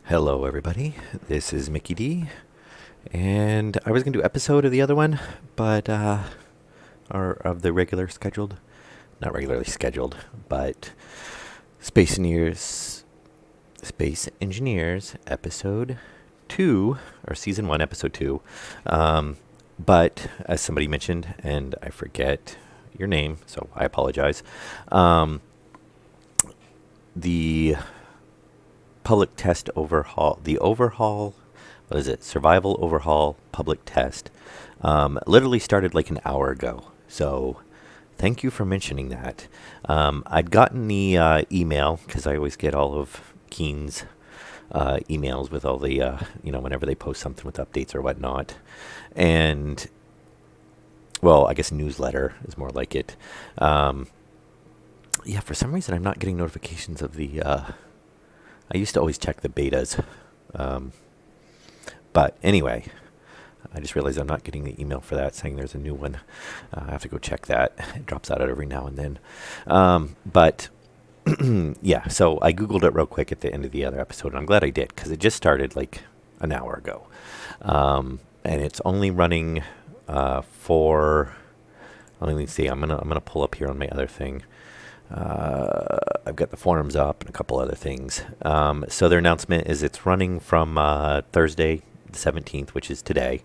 Hello, everybody. This is Mickey D, and I was gonna do episode of the other one, but or of the regular scheduled, not regularly scheduled, but Space Engineers, Space Engineers episode 2 or season 1 episode 2. Um, but as somebody mentioned, and I forget your name, so I apologize. Um, the public test overhaul, the overhaul, what is it? Survival overhaul public test. Literally started like an hour ago. So thank you for mentioning that. I'd gotten the email because I always get all of Keen's emails with all the, whenever they post something with updates or whatnot. And, well, I guess newsletter is more like it. Um, yeah, for some reason I'm not getting notifications of the. I used to always check the betas. Um, but anyway, I just realized I'm not getting the email for that saying there's a new one. I have to go check that. It drops out every now and then. But yeah, so I Googled it real quick at the end of the other episode, and I'm glad I did because it just started like an hour ago. And it's only running for. Let me see. I'm gonna pull up here on my other thing. I've got the forums up and a couple other things. So their announcement is it's running from Thursday, the 17th, which is today,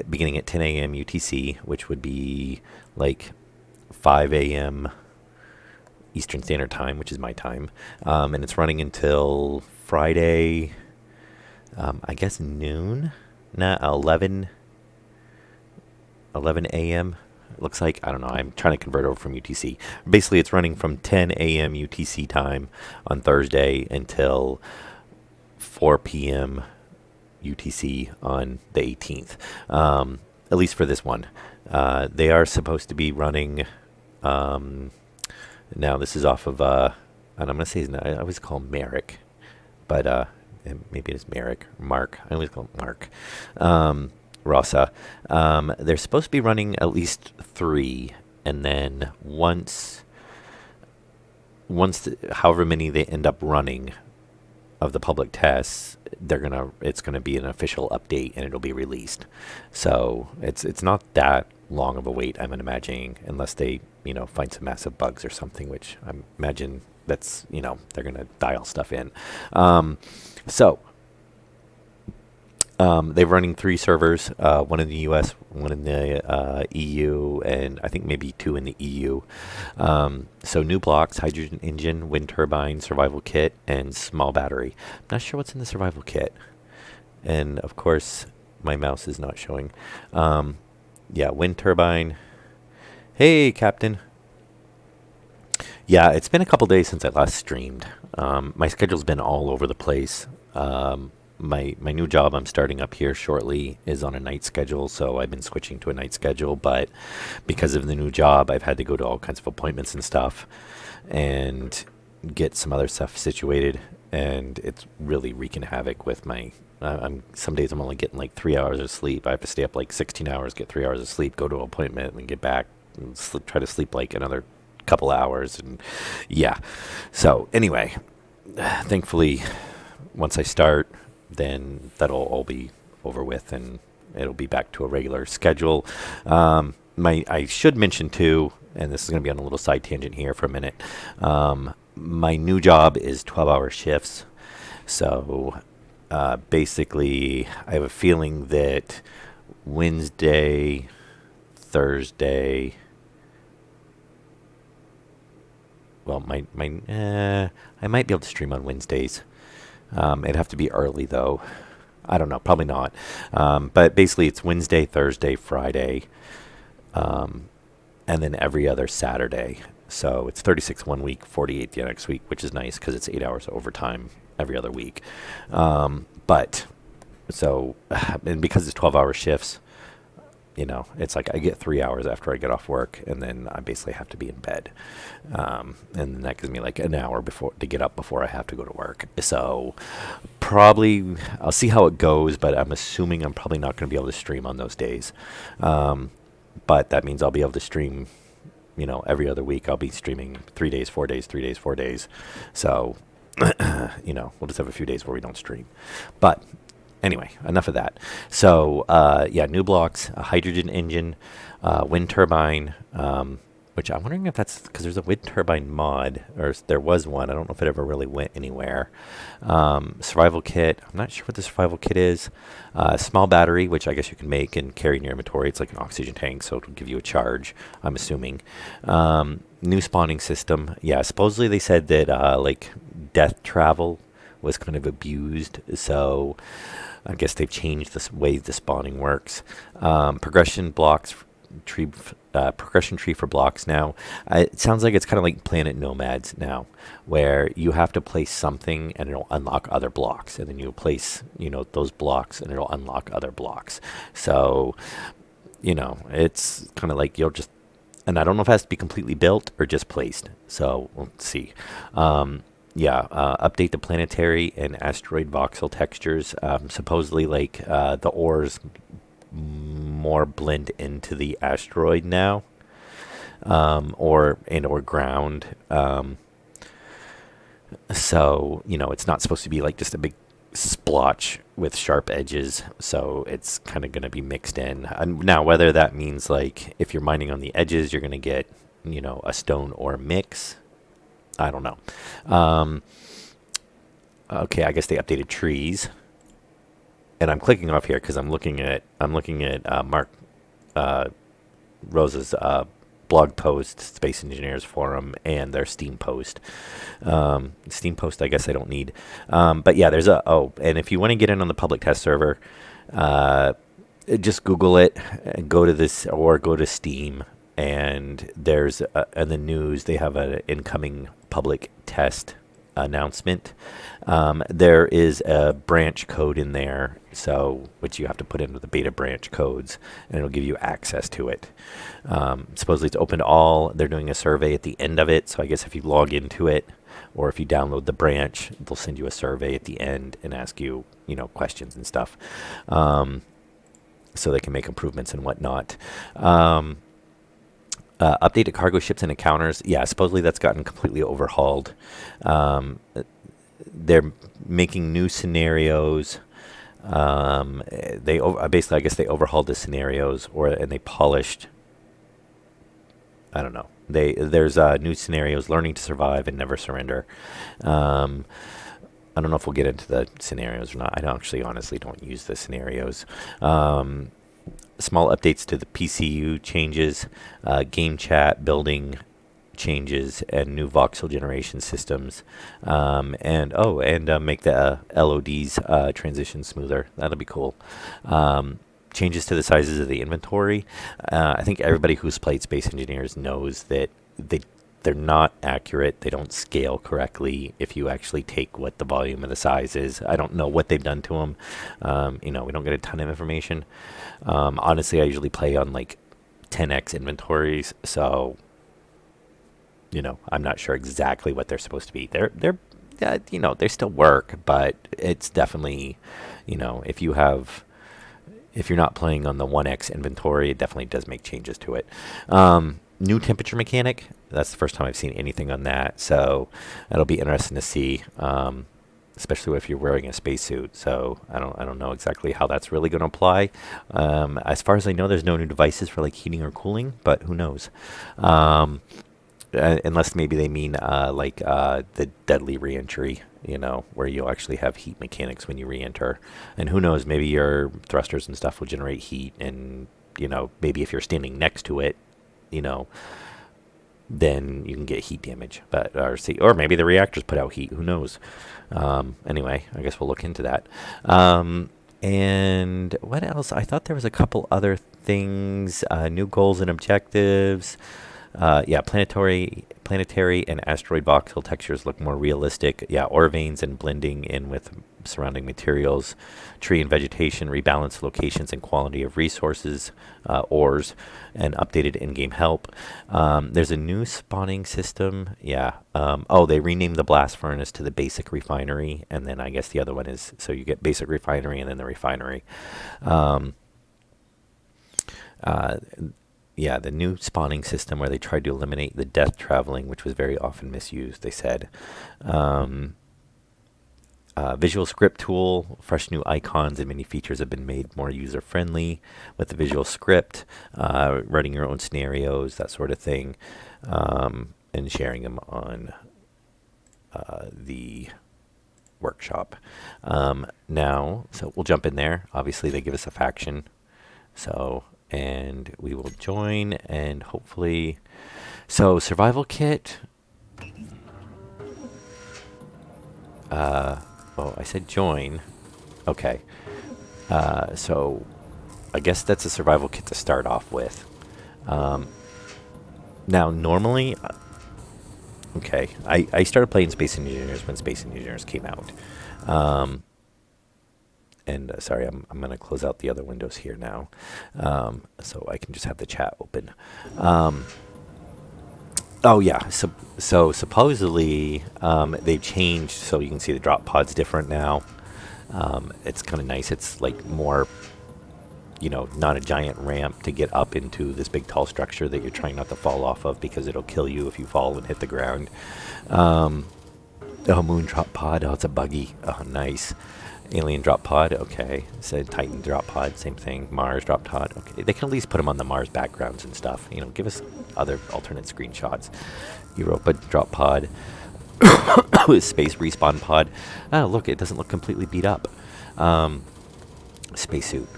beginning at 10 a.m. UTC, which would be like 5 a.m. Eastern Standard Time, which is my time. And it's running until Friday, I guess noon, nah, 11 a.m. It looks like, I don't know, I'm trying to convert over from UTC. Basically, it's running from 10 a.m. UTC time on Thursday until 4 p.m. UTC on the 18th, at least for this one. They are supposed to be running, now this is off of, and I'm going to say his name, I always call him Merrick, but maybe it's Merrick, Mark, I always call him Mark. Rasa. They're supposed to be running at least 3, and then however many they end up running of the public tests, it's gonna be an official update and it'll be released. So it's not that long of a wait, I'm imagining, unless they find some massive bugs or something, which I imagine that's they're gonna dial stuff in. So they're running 3 servers, one in the US, one in the EU, and I think maybe 2 in the EU. So new blocks, hydrogen engine, wind turbine, survival kit, and small battery. I'm not sure what's in the survival kit. And of course, my mouse is not showing. Yeah, wind turbine. Hey, Captain. Yeah, it's been a couple days since I last streamed. My schedule's been all over the place. My new job I'm starting up here shortly is on a night schedule, so I've been switching to a night schedule. But because of the new job, I've had to go to all kinds of appointments and stuff, and get some other stuff situated. And it's really wreaking havoc with my. I'm some days I'm only getting like 3 hours of sleep. I have to stay up like 16 hours, get 3 hours of sleep, go to an appointment, and get back and try to sleep like another couple hours, and yeah. So anyway, thankfully, once I start, then that'll all be over with and it'll be back to a regular schedule. I should mention too, and this is going to be on a little side tangent here for a minute. My new job is 12-hour shifts. So basically, I have a feeling that Wednesday, Thursday, well, I might be able to stream on Wednesdays. It'd have to be early though. I don't know, probably not. But basically, it's Wednesday, Thursday, Friday, and then every other Saturday. So it's 36 one week, 48 the next week, which is nice because it's 8 hours of overtime every other week. But so, and because it's 12-hour shifts, it's like I get 3 hours after I get off work, and then I basically have to be in bed. And then that gives me like an hour before to get up before I have to go to work. So probably I'll see how it goes, but I'm assuming I'm probably not going to be able to stream on those days. But that means I'll be able to stream, every other week. I'll be streaming 3 days, 4 days, 3 days, 4 days. So We'll just have a few days where we don't stream. But anyway, enough of that. So yeah, new blocks, a hydrogen engine, wind turbine. Which I'm wondering if that's because there's a wind turbine mod, or there was one. I don't know if it ever really went anywhere. Survival kit. I'm not sure what the survival kit is. Small battery, which I guess you can make and carry in your inventory. It's like an oxygen tank, so it'll give you a charge, I'm assuming. New spawning system. Yeah, supposedly they said that like death travel was kind of abused, so I guess they've changed the way the spawning works. Progression blocks, tree, progression tree for blocks now. It sounds like it's kind of like Planet Nomads now, where you have to place something and it'll unlock other blocks, and then you place, those blocks and it'll unlock other blocks. So, it's kind of like you'll just, and I don't know if it has to be completely built or just placed. So we'll see. Yeah, update the planetary and asteroid voxel textures. Supposedly, like the ores more blend into the asteroid now, or ground. So it's not supposed to be like just a big splotch with sharp edges. So it's kind of going to be mixed in. And now, whether that means like if you're mining on the edges, you're going to get a stone ore mix. I don't know. Okay, I guess they updated trees, and I'm clicking off here because I'm looking at Mark Rose's blog post, Space Engineers Forum, and their Steam post. Steam post, I guess I don't need. But yeah, and if you want to get in on the public test server, just Google it, and go to this, or go to Steam, and there's in the news they have an incoming public test announcement. There is a branch code in there, so which you have to put into the beta branch codes, and it'll give you access to it. Supposedly it's open to all. They're doing a survey at the end of it, so I guess if you log into it, or if you download the branch, they'll send you a survey at the end and ask you, questions and stuff, so they can make improvements and whatnot. Updated cargo ships and encounters. Yeah, supposedly that's gotten completely overhauled. They're making new scenarios. Basically, I guess they overhauled the scenarios, and they polished. I don't know. There's new scenarios: learning to survive and never surrender. I don't know if we'll get into the scenarios or not. I don't actually, honestly, don't use the scenarios. Small updates to the PCU changes, game chat building changes, and new voxel generation systems, and make the LODs transition smoother. That'll be cool. Changes to the sizes of the inventory. I think everybody who's played Space Engineers knows that they're not accurate. They don't scale correctly if you actually take what the volume of the size is. I don't know what they've done to them. We don't get a ton of information. Honestly, I usually play on like 10x inventories, so I'm not sure exactly what they're supposed to be. They still work, but it's definitely, if you're not playing on the 1x inventory, it definitely does make changes to it. New temperature mechanic. That's the first time I've seen anything on that, so that'll be interesting to see, especially if you're wearing a spacesuit. So I don't know exactly how that's really going to apply. As far as I know, there's no new devices for like heating or cooling, but who knows? Unless maybe they mean the deadly reentry, where you'll actually have heat mechanics when you reenter. And who knows, maybe your thrusters and stuff will generate heat, and maybe if you're standing next to it, then you can get heat damage. Or maybe the reactors put out heat. Who knows? Anyway, I guess we'll look into that. And what else? I thought there was a couple other things. New goals and objectives. Yeah, planetary and asteroid voxel textures look more realistic. Yeah, ore veins and blending in with surrounding materials. Tree and vegetation rebalance locations and quality of resources, ores, and updated in-game help. There's a new spawning system. Yeah. They renamed the blast furnace to the basic refinery, and then I guess the other one is, so you get basic refinery and then the refinery. Yeah, the new spawning system where they tried to eliminate the death traveling, which was very often misused, they said. Visual script tool, fresh new icons and many features have been made more user friendly with the visual script, writing your own scenarios, that sort of thing, and sharing them on the workshop. Now, so we'll jump in there. Obviously, they give us a faction. So, and we will join and hopefully. So, survival kit. Oh, I said join. Okay. So, I guess that's a survival kit to start off with. Now, normally, okay, I started playing Space Engineers when Space Engineers came out. And sorry, I'm going to close out the other windows here now, so I can just have the chat open. Oh yeah, so supposedly they've changed, so you can see the drop pod's different now. It's kind of nice. It's like more, not a giant ramp to get up into this big tall structure that you're trying not to fall off of because it'll kill you if you fall and hit the ground. Oh, moon drop pod. Oh, it's a buggy. Oh, nice. Alien drop pod. Okay. Said Titan drop pod. Same thing. Mars drop pod. Okay. They can at least put them on the Mars backgrounds and stuff. Give us other alternate screenshots. Europa drop pod. Space respawn pod. Oh, look. It doesn't look completely beat up. Spacesuit.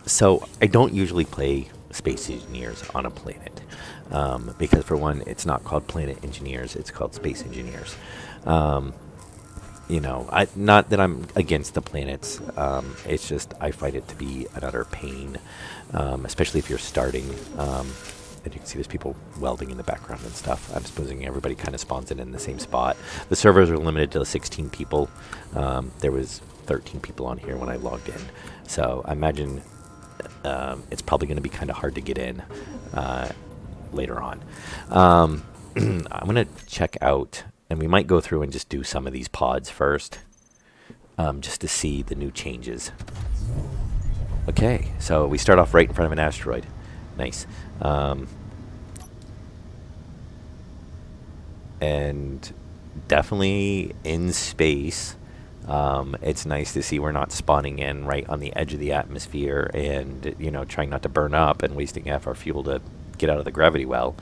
So I don't usually play Space Engineers on a planet. Because for one, it's not called Planet Engineers. It's called Space Engineers. Not that I'm against the planets. It's just I find it to be an utter pain, especially if you're starting. And you can see there's people welding in the background and stuff. I'm supposing everybody kind of spawns in the same spot. The servers are limited to 16 people. There was 13 people on here when I logged in. So I imagine it's probably going to be kind of hard to get in later on. I'm going to check out. And we might go through and just do some of these pods first, just to see the new changes. Okay, so we start off right in front of an asteroid. Nice. And definitely in space, it's nice to see we're not spawning in right on the edge of the atmosphere and, trying not to burn up and wasting half our fuel to get out of the gravity well.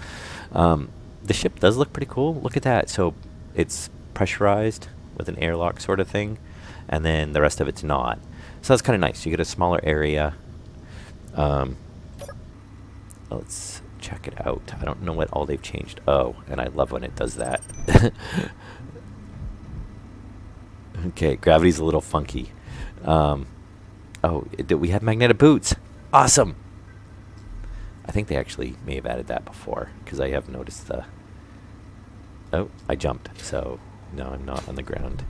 The ship does look pretty cool. Look at that. So it's pressurized with an airlock sort of thing, and then the rest of it's not. So that's kind of nice. You get a smaller area. Let's check it out. I don't know what all they've changed. Oh, and I love when it does that. Okay, gravity's a little funky. Oh, we have magnetic boots. Awesome. I think they actually may have added that before, because I have noticed the... Oh, I jumped, so no, I'm not on the ground.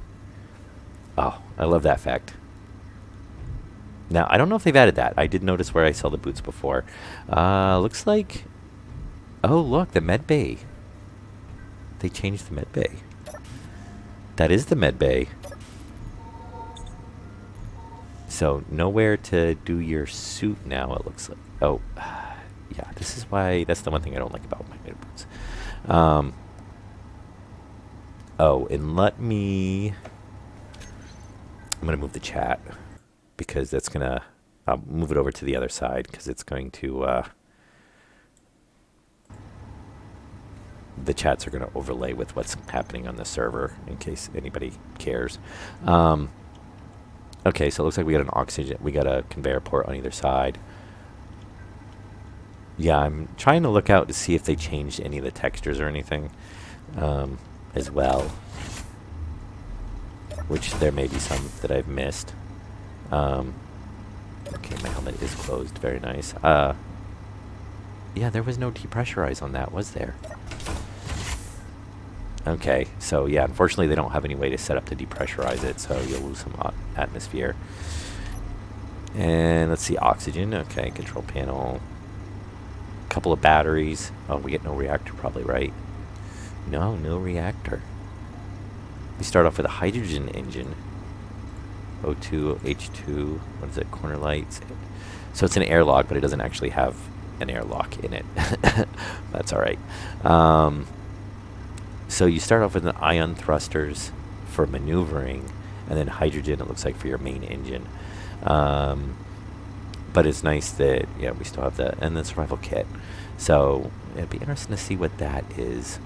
Oh, I love that fact. Now, I don't know if they've added that. I did notice where I saw the boots before. Looks like... Oh, look, the med bay. They changed the med bay. That is the med bay. So, nowhere to do your suit now, it looks like. Oh, yeah, this is why... That's the one thing I don't like about magnetic boots. Oh, and let me... I'm going to move the chat, because that's going to... I'll move it over to the other side, because it's going to... the chats are going to overlay with what's happening on the server, in case anybody cares. Okay, so it looks like we got an oxygen... We got a conveyor port on either side. Yeah, I'm trying to look out to see if they changed any of the textures or anything. As well, which there may be some that I've missed. Okay, my helmet is closed. Very nice. Yeah, there was no depressurize on that, was there? Okay, so yeah, unfortunately they don't have any way to set up to depressurize it, so you'll lose some atmosphere. And let's see, oxygen. Okay, control panel. Couple of batteries. Oh, we get no reactor probably, right? No reactor. We start off with a hydrogen engine. O2, H2, what is it? Corner lights. So it's an airlock, but it doesn't actually have an airlock in it. That's all right. So you start off with an ion thrusters. for maneuvering, and then hydrogen, it looks like, for your main engine. Um, but it's nice that, yeah, we still have that, and the survival kit. So it'd be interesting to see what that is.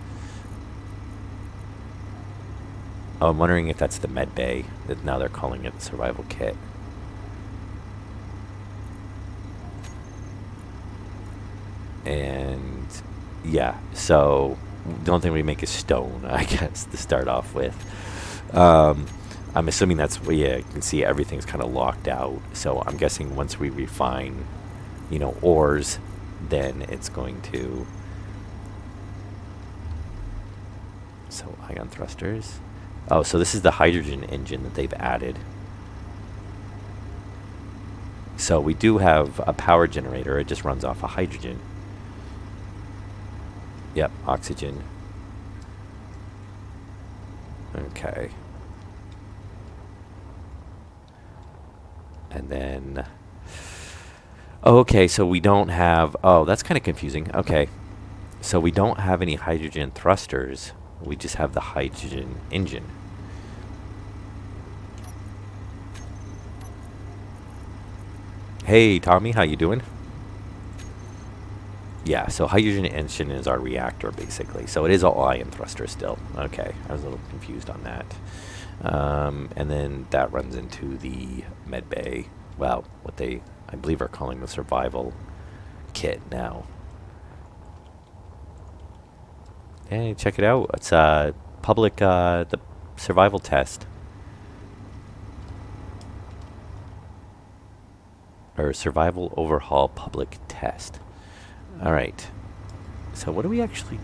Oh, I'm wondering if that's the med bay, that now they're calling it the survival kit. And yeah, so the only thing we make is stone, I guess, to start off with. Um, I'm assuming that's, well, yeah, you can see everything's kind of locked out. So I'm guessing once we refine, ores, then it's going to. So ion thrusters. Oh, so this is the hydrogen engine that they've added. So we do have a power generator. It just runs off of hydrogen. Yep, oxygen. Okay. And then, oh, okay, so we don't have, oh, that's kind of confusing. Okay. So we don't have any hydrogen thrusters. We just have the hydrogen engine. Hey, Tommy, how you doing? Yeah, so hydrogen engine is our reactor, basically. So it is all ion thruster still. Okay, I was a little confused on that. And then that runs into the med bay. Well, what they, I believe, are calling the survival kit now. Hey, check it out. It's public, the survival test. Or survival overhaul public test. All right. So what do we actually,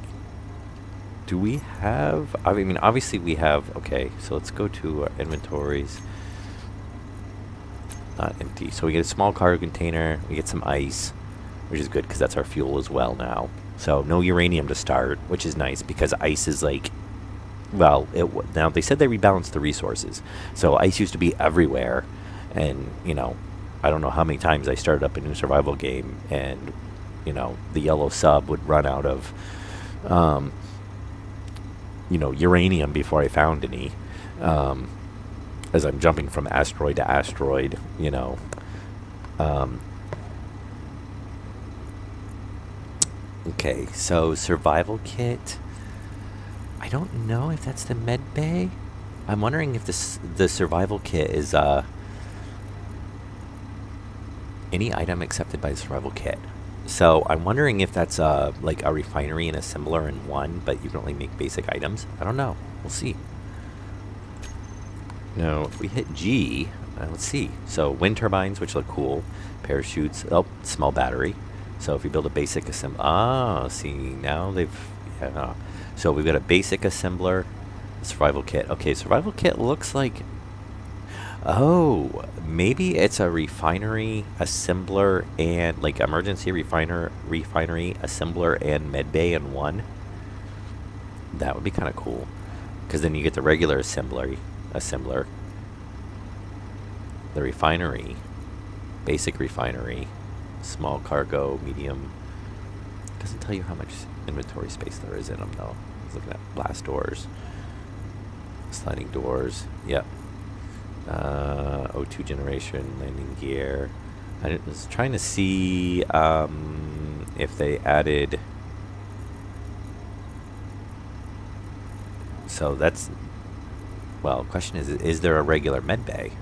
do we have? I mean, obviously we have, okay, so let's go to our inventories. Not empty. So we get a small cargo container, we get some ice, which is good because that's our fuel as well now. So no uranium to start, which is nice because ice is like, well, now they said they rebalanced the resources. So ice used to be everywhere, and I don't know how many times I started up a new survival game and the yellow sub would run out of uranium before I found any, as I'm jumping from asteroid to asteroid. Okay, so survival kit, I don't know if that's the med bay. I'm wondering if the survival kit is any item accepted by the survival kit. So I'm wondering if that's like a refinery and assembler in one, but you can only make basic items. I don't know. We'll see. Now, if we hit G, let's see. So wind turbines, which look cool. Parachutes. Oh, small battery. So if you build a basic assembler, see, now they've, yeah. So we've got a basic assembler, survival kit. Okay, survival kit looks like, oh, maybe it's a refinery assembler and like emergency refinery assembler and medbay in one. That would be kind of cool, because then you get the regular assembler, the refinery, basic refinery, small cargo, medium. Doesn't tell you how much inventory space there is in them though. I was looking at blast doors, sliding doors. Yep. O2 generation, landing gear. I was trying to see if they added. So that's, well, question is there a regular med bay?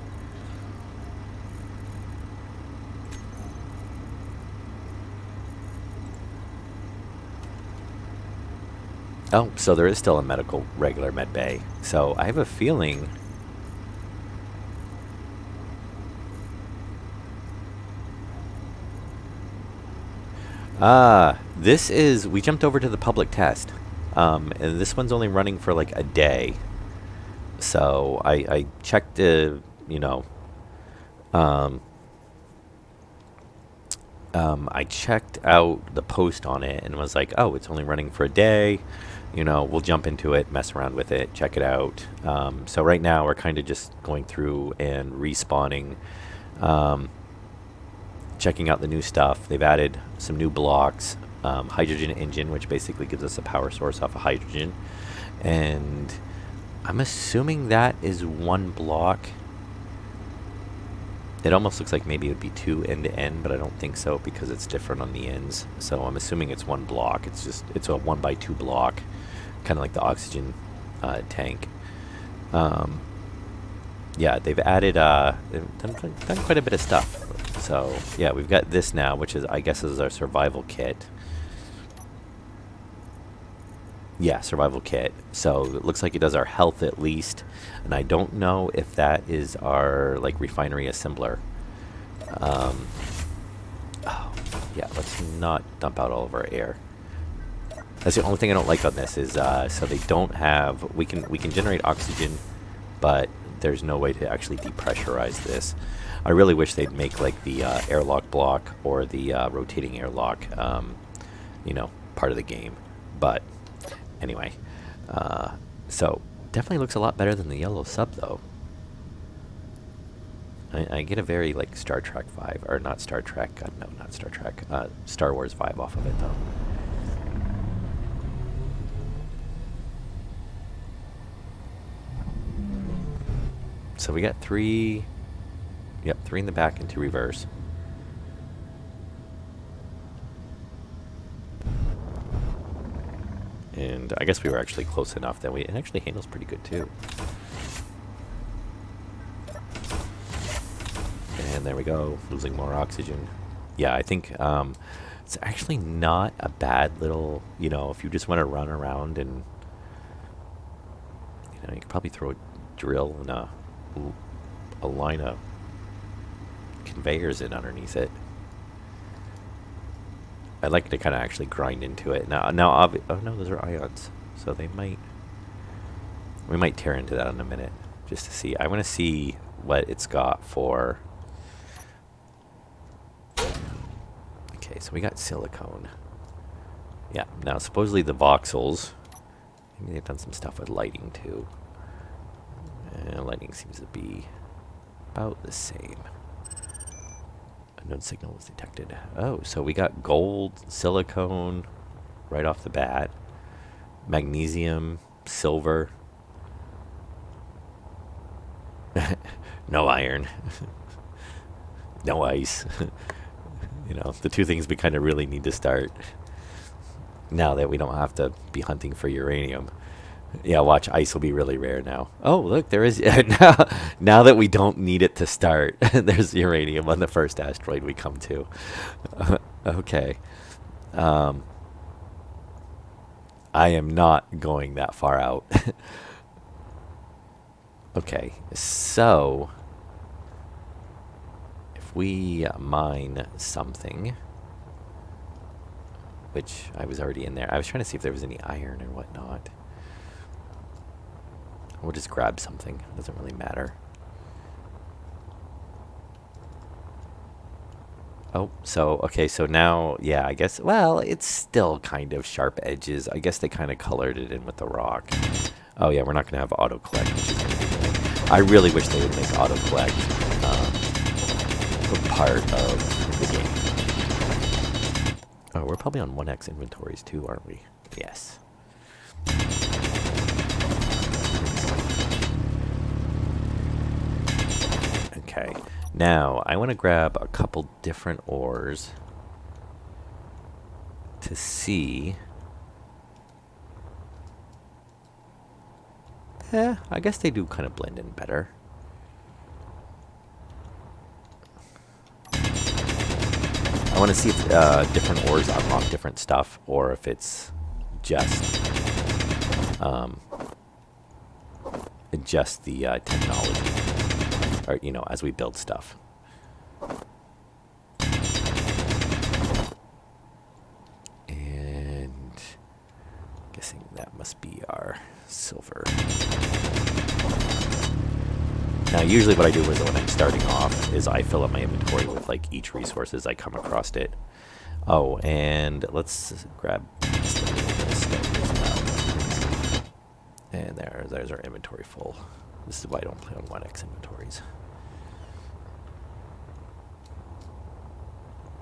Oh, so there is still a regular med bay. So I have a feeling. We jumped over to the public test. And this one's only running for like a day. So I checked, I checked out the post on it and was like, oh, it's only running for a day. We'll jump into it, mess around with it, check it out. So right now we're kind of just going through and respawning, checking out the new stuff. They've added some new blocks, hydrogen engine, which basically gives us a power source off of hydrogen, and I'm assuming that is one block. It almost looks like maybe it would be two end to end, but I don't think so because it's different on the ends. So I'm assuming it's one block. It's a 1x2 block, kind of like the oxygen tank. Um, yeah, they've added they've done quite a bit of stuff. So yeah, we've got this now, which is I guess is our survival kit. Yeah, survival kit. So it looks like it does our health at least, and I don't know if that is our like refinery assembler. Um, oh, yeah, let's not dump out all of our air. That's the only thing I don't like on this is so they don't have we can generate oxygen, but there's no way to actually depressurize this. I really wish they'd make like the airlock block or the rotating airlock, you know, part of the game. But anyway, so definitely looks a lot better than the yellow sub though. I get a very like Star Trek vibe, or not Star Trek, no, not Star Trek, Star Wars vibe off of it though. So we got three, yep, three in the back and two reverse. And I guess we were actually close enough that it actually handles pretty good too. And there we go, losing more oxygen. Yeah, I think it's actually not a bad little, you know, if you just want to run around and, you know, you could probably throw a drill and a line of conveyors in underneath it. I'd like to kind of actually grind into it. Oh no, those are ions. So we might tear into that in a minute just to see. I want to see what it's got for. Okay, so we got silicone. Yeah, now supposedly the voxels, maybe they've done some stuff with lighting too. Lighting seems to be about the same. Unknown signal was detected. Oh, so we got gold, silicone right off the bat. Magnesium, silver. No iron. No ice. You know, the two things we kind of really need to start now that we don't have to be hunting for uranium. Yeah, watch, ice will be really rare now. Oh, look, there is now that we don't need it to start. There's uranium on the first asteroid we come to. Okay. I am not going that far out. Okay, so if we mine something, which I was already in there. I was trying to see if there was any iron or whatnot. We'll just grab something. Doesn't really matter. Oh, so, okay, so now, yeah, I guess, well, it's still kind of sharp edges. I guess they kind of colored it in with the rock. Oh, yeah, we're not going to have auto-collect, which is going to be annoying. I really wish they would make auto-collect a part of the game. Oh, we're probably on 1x inventories too, aren't we? Yes. Okay, now I want to grab a couple different ores to see. I guess they do kind of blend in better. I want to see if different ores unlock different stuff, or if it's just the technology, or you know, as we build stuff. And guessing that must be our silver. Now, usually what I do is when I'm starting off is I fill up my inventory with like each resource as I come across it. Oh, and let's grab just a little bit of stone as well. And there's our inventory full. This is why I don't play on 1x inventories.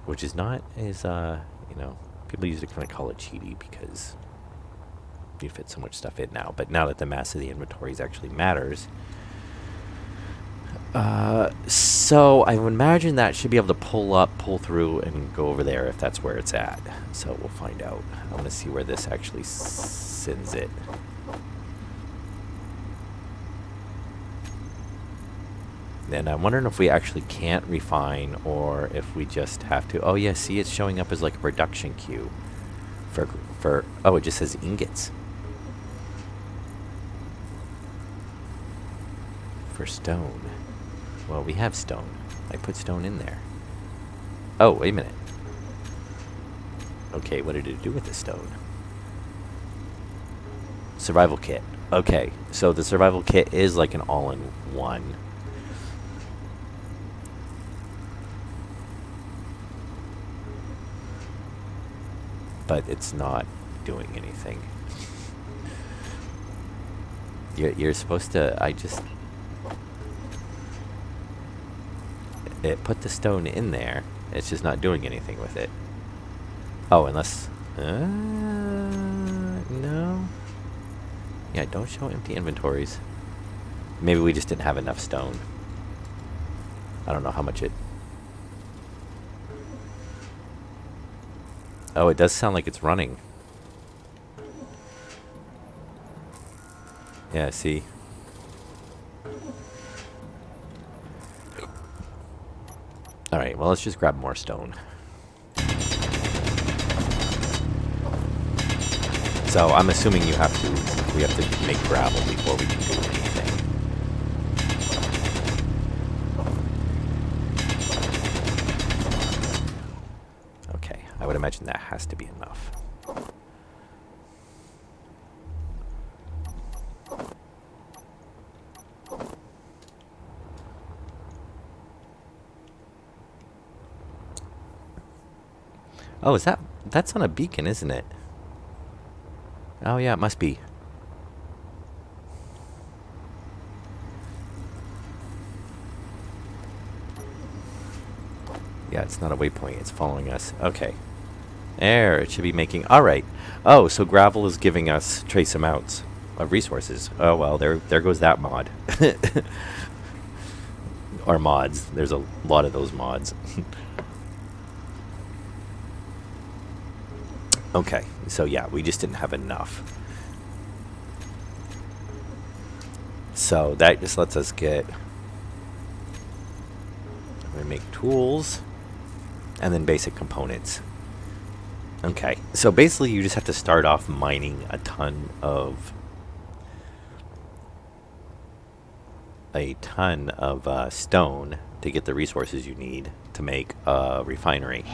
Which is not as, you know, people usually kind of call it cheaty because you fit so much stuff in now. But now that the mass of the inventories actually matters, so I would imagine that should be able to pull through, and go over there if that's where it's at. So we'll find out. I want to see where this actually sends it. And I'm wondering if we actually can't refine, or if we just have to. Oh yeah, see, it's showing up as like a production queue for oh, it just says ingots for stone. Well, we have stone. I put stone in there. Oh, wait a minute. Okay, what did it do with the stone? Survival kit. Okay, so the survival kit is like an all-in-one. But it's not doing anything. You're supposed to. It put the stone in there. It's just not doing anything with it. Oh, unless... no. Yeah, don't show empty inventories. Maybe we just didn't have enough stone. I don't know how much it... Oh, it does sound like it's running. Yeah, see? Alright, well, let's just grab more stone. So, I'm assuming we have to make gravel before we can do anything. Okay, I would imagine that has to be enough. Oh, that's on a beacon, isn't it? Oh yeah, it must be. Yeah, it's not a waypoint, it's following us. Okay. There, it should be making... Alright. Oh, so gravel is giving us trace amounts of resources. Oh well, there goes that mod. Or mods. There's a lot of those mods. Okay, so yeah, we just didn't have enough. So that just lets us get... We make tools, and then basic components. Okay, so basically you just have to start off mining a ton of stone to get the resources you need to make a refinery.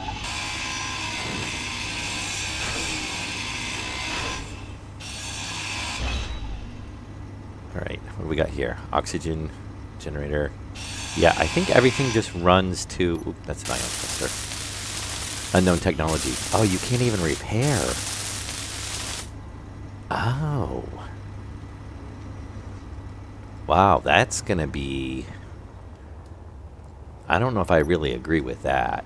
Alright, what do we got here? Oxygen generator. Yeah, I think everything just runs to... Oop, that's an ion cluster. Unknown technology. Oh, you can't even repair. Oh. Wow, that's gonna be... I don't know if I really agree with that.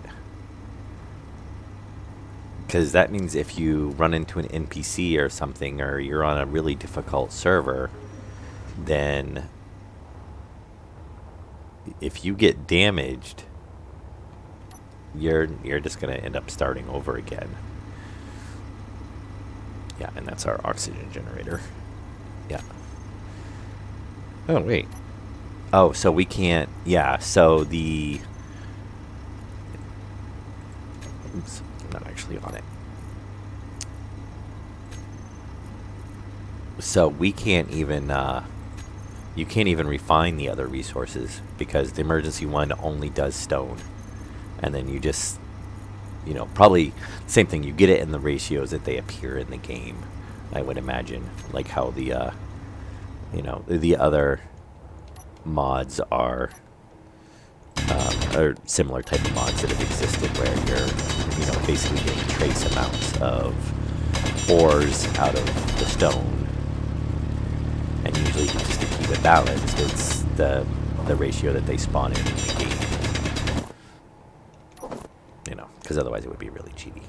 Because that means if you run into an NPC or something, or you're on a really difficult server, then if you get damaged, you're just gonna end up starting over again. Yeah, and that's our oxygen generator. Yeah. Oh wait. Oh, so we can't... Yeah, so the... Oops, I'm not actually on it. So we can't even... you can't even refine the other resources because the emergency one only does stone. And then you just... You know, probably same thing. You get it in the ratios that they appear in the game, I would imagine. Like how the... you know, the other mods are or similar type of mods that have existed where you're, you know, basically getting trace amounts of ores out of the stone. And usually, just to keep it balanced, it's the ratio that they spawn in the game. You know, because otherwise it would be really cheaty.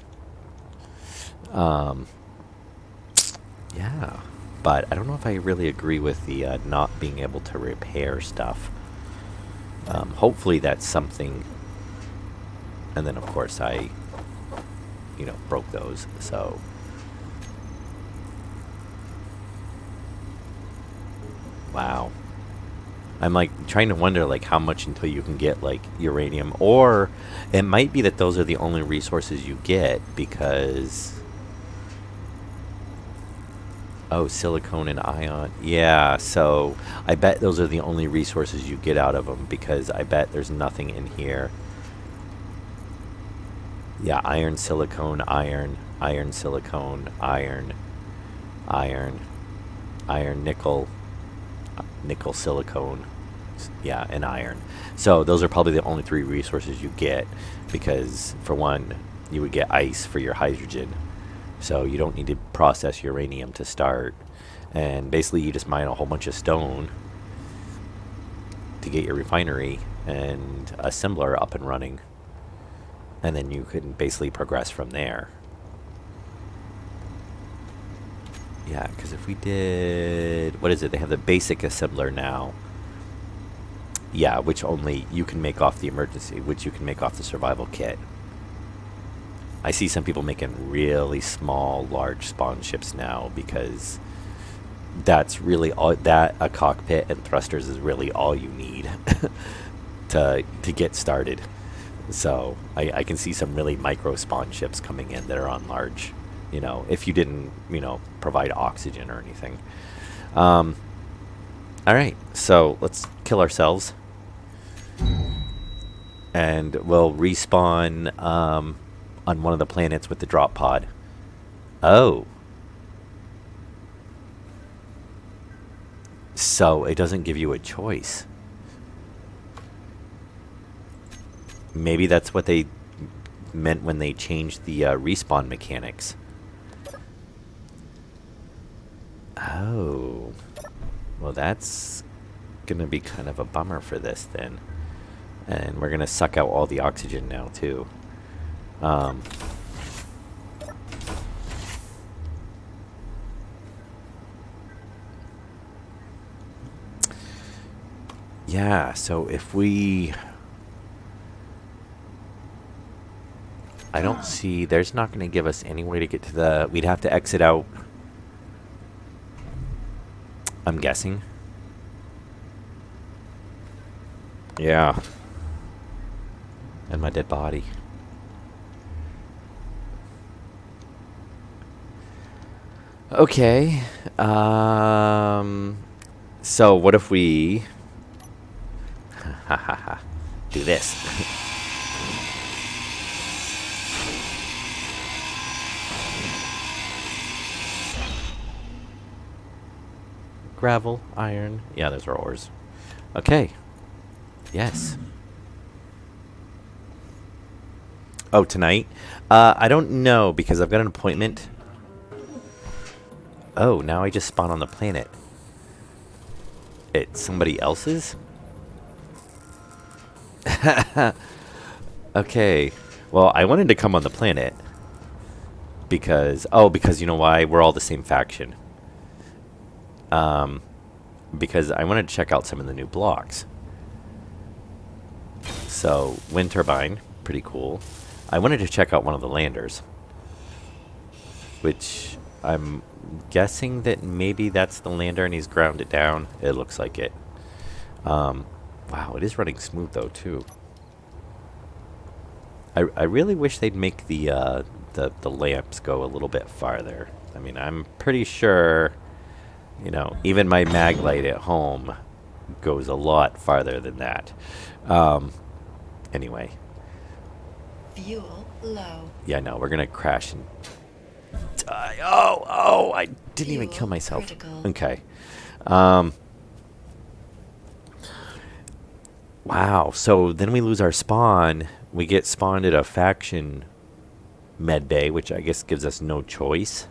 Yeah. But I don't know if I really agree with the not being able to repair stuff. Hopefully that's something. And then, of course, I, broke those. So, wow. I'm like trying to wonder like how much until you can get like uranium, or it might be that those are the only resources you get because oh, silicone and ion. Yeah, so I bet those are the only resources you get out of them because I bet there's nothing in here. Yeah, iron, silicone, iron, iron, silicone, iron, iron, iron, nickel, nickel, silicone, yeah, and iron. So those are probably the only three resources you get because, for one, you would get ice for your hydrogen. So you don't need to process uranium to start. And basically, you just mine a whole bunch of stone to get your refinery and assembler up and running. And then you can basically progress from there. Yeah, because if we did, what is it? They have the basic assembler now. Yeah, which only you can make off the emergency, which you can make off the survival kit. I see some people making really small, large spawn ships now because that's really all that a cockpit and thrusters is really all you need to get started. So I can see some really micro spawn ships coming in that are on large, if you didn't, provide oxygen or anything. All right, so let's kill ourselves, and we'll respawn on one of the planets with the drop pod. Oh, so it doesn't give you a choice. Maybe that's what they meant when they changed the respawn mechanics. Oh, well, that's gonna be kind of a bummer for this then. And we're gonna suck out all the oxygen now too. Yeah, so if we... I don't see... There's not going to give us any way to get to the... We'd have to exit out. I'm guessing. Yeah. And my dead body. Okay. So what if we... do this. Gravel, iron. Yeah, those are ores. Okay. Yes. Oh, tonight? I don't know because I've got an appointment. Oh, now I just spawn on the planet. It's somebody else's? Okay. Well, I wanted to come on the planet because... Oh, because you know why? We're all the same faction. Because I wanted to check out some of the new blocks. So, wind turbine, pretty cool. I wanted to check out one of the landers, which I'm guessing that maybe that's the lander and he's ground it down. It looks like it. Wow, it is running smooth though too. I really wish they'd make the lamps go a little bit farther. I mean, I'm pretty sure, even my mag light at home goes a lot farther than that. Anyway. Fuel low. Yeah, no, we're gonna crash and die. Oh, I didn't even kill myself. Critical. Okay. Wow, so then we lose our spawn. We get spawned at a faction med bay, which I guess gives us no choice.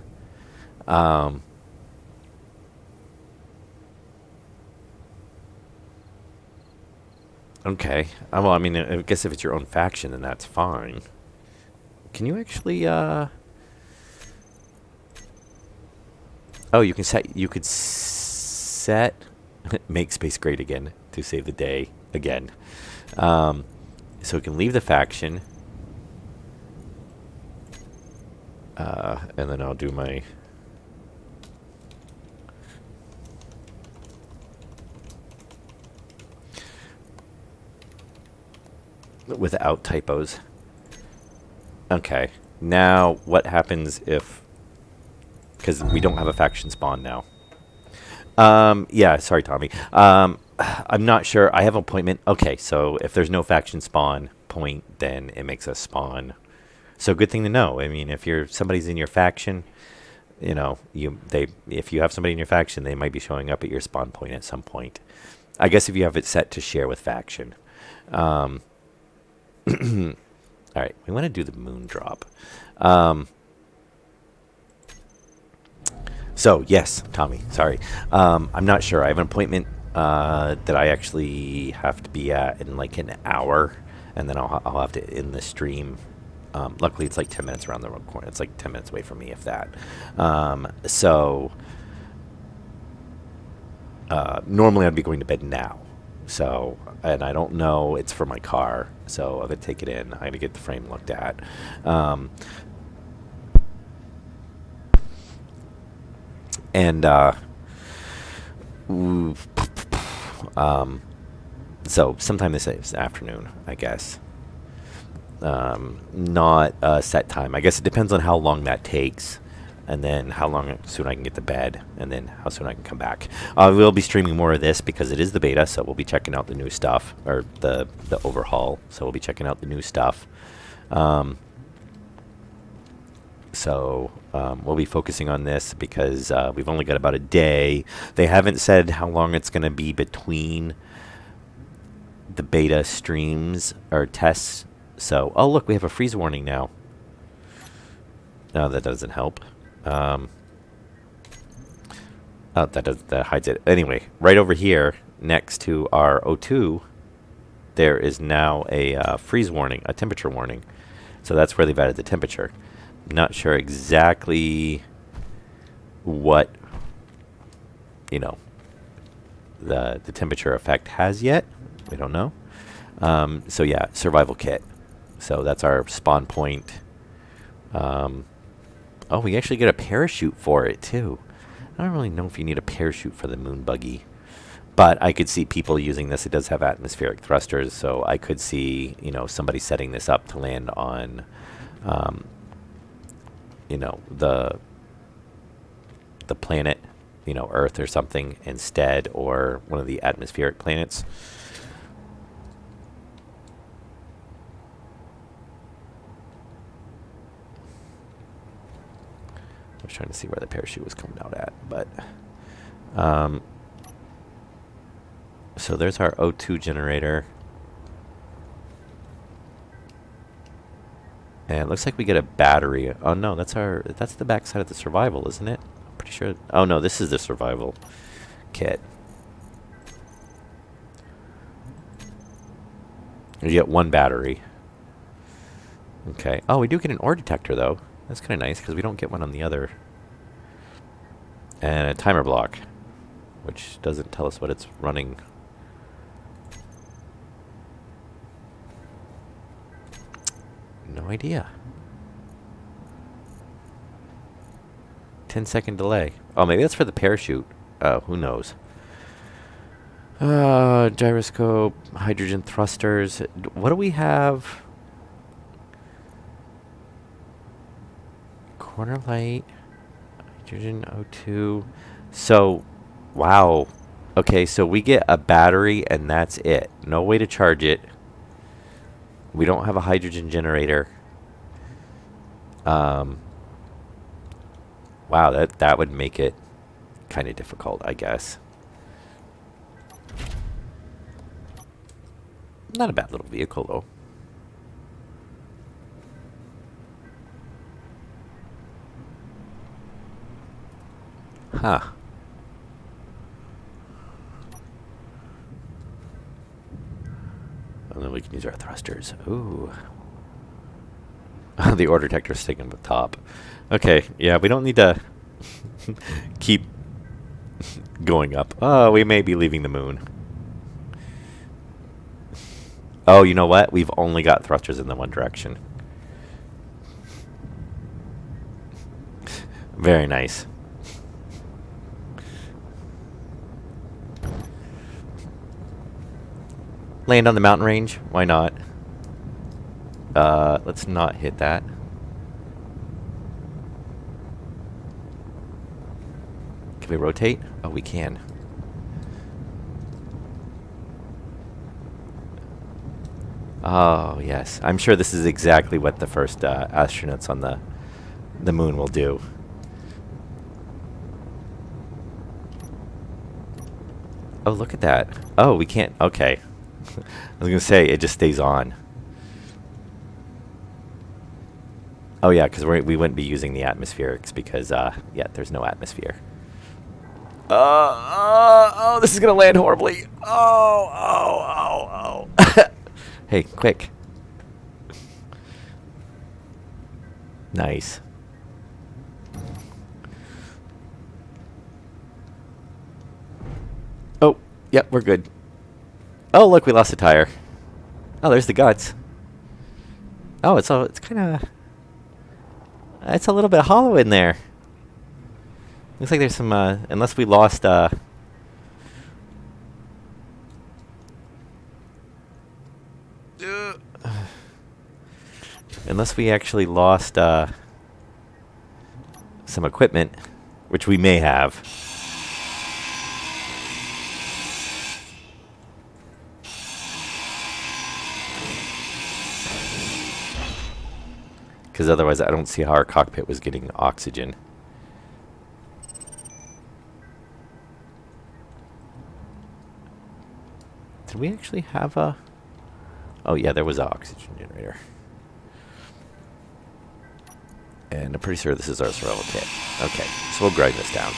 Okay. Well, I mean, I guess if it's your own faction, then that's fine. Can you actually, Oh, you could set make space great again to save the day again. Um, so we can leave the faction, and then I'll do my without typos. Okay. Now, what happens if, because we don't have a faction spawn now. Yeah, sorry, Tommy. I'm not sure. I have an appointment. Okay, so if there's no faction spawn point, then it makes us spawn. So good thing to know. I mean, if you're somebody's in your faction, you know, if you have somebody in your faction, they might be showing up at your spawn point at some point. I guess if you have it set to share with faction. Um, all right, we want to do the moon drop. Um, So yes, Tommy. Sorry, I'm not sure. I have an appointment that I actually have to be at in like an hour, and then I'll have to end the stream. Luckily, it's like 10 minutes around the corner. It's like 10 minutes away from me, if that. So normally I'd be going to bed now. So, and I don't know. It's for my car, so I'm gonna take it in. I gotta get the frame looked at. Um, and ooh, um, so sometime this afternoon, I guess. Not a set time. I guess it depends on how long that takes, and then how long soon I can get to bed, and then how soon I can come back. We'll be streaming more of this because it is the beta, so we'll be checking out the new stuff, or the overhaul. So we'll be checking out the new stuff. Um, we'll be focusing on this because we've only got about a day. They haven't said how long it's going to be between the beta streams or tests. So, oh look, we have a freeze warning now. No, that doesn't help. Oh, that hides it. Anyway, right over here, next to our O2, there is now a freeze warning, a temperature warning. So that's where they've added the temperature. Not sure exactly what the temperature effect has yet. We don't know. So yeah, survival kit. So that's our spawn point. Oh, we actually get a parachute for it too. I don't really know if you need a parachute for the moon buggy, but I could see people using this. It does have atmospheric thrusters, so I could see somebody setting this up to land on, the planet, Earth or something instead, or one of the atmospheric planets. I was trying to see where the parachute was coming out at, but so there's our O2 generator, and it looks like we get a battery. Oh no, that's the backside of the survival, isn't it? I'm pretty sure. Oh no, this is the survival kit. You get one battery. Okay. Oh, we do get an ore detector though. That's kind of nice because we don't get one on the other. And a timer block, which doesn't tell us what it's running. No idea. 10-second delay. Oh, maybe that's for the parachute. Oh, who knows? Gyroscope, hydrogen thrusters. What do we have? Corner light, hydrogen O2. So, wow. Okay, so we get a battery and that's it. No way to charge it. We don't have a hydrogen generator. Wow, that would make it kind of difficult, I guess. Not a bad little vehicle, though. Huh. And then we can use our thrusters. Ooh. The ore detector is sticking up top. Okay, yeah, we don't need to Keep going up. Oh, we may be leaving the moon. Oh, you know what? We've only got thrusters in the one direction. Very nice. Land on the mountain range. Why not? Let's not hit that. Can we rotate? Oh, we can. Oh, yes. I'm sure this is exactly what the first astronauts on the moon will do. Oh, look at that. Oh, we can't. Okay. I was going to say, it just stays on. Oh, yeah, because we wouldn't be using the atmospherics because, yeah, there's no atmosphere. Oh, this is going to land horribly. Oh. Hey, quick. Nice. Oh, yep, we're good. Oh, look, we lost a tire. Oh, there's the guts. Oh, it's kind of... It's a little bit hollow in there. Looks like there's some, unless we lost, unless we actually lost, some equipment, which we may have. Because otherwise I don't see how our cockpit was getting oxygen. Did we actually have a... Oh, yeah, there was an oxygen generator. And I'm pretty sure this is our survival kit. Okay, so we'll grind this down.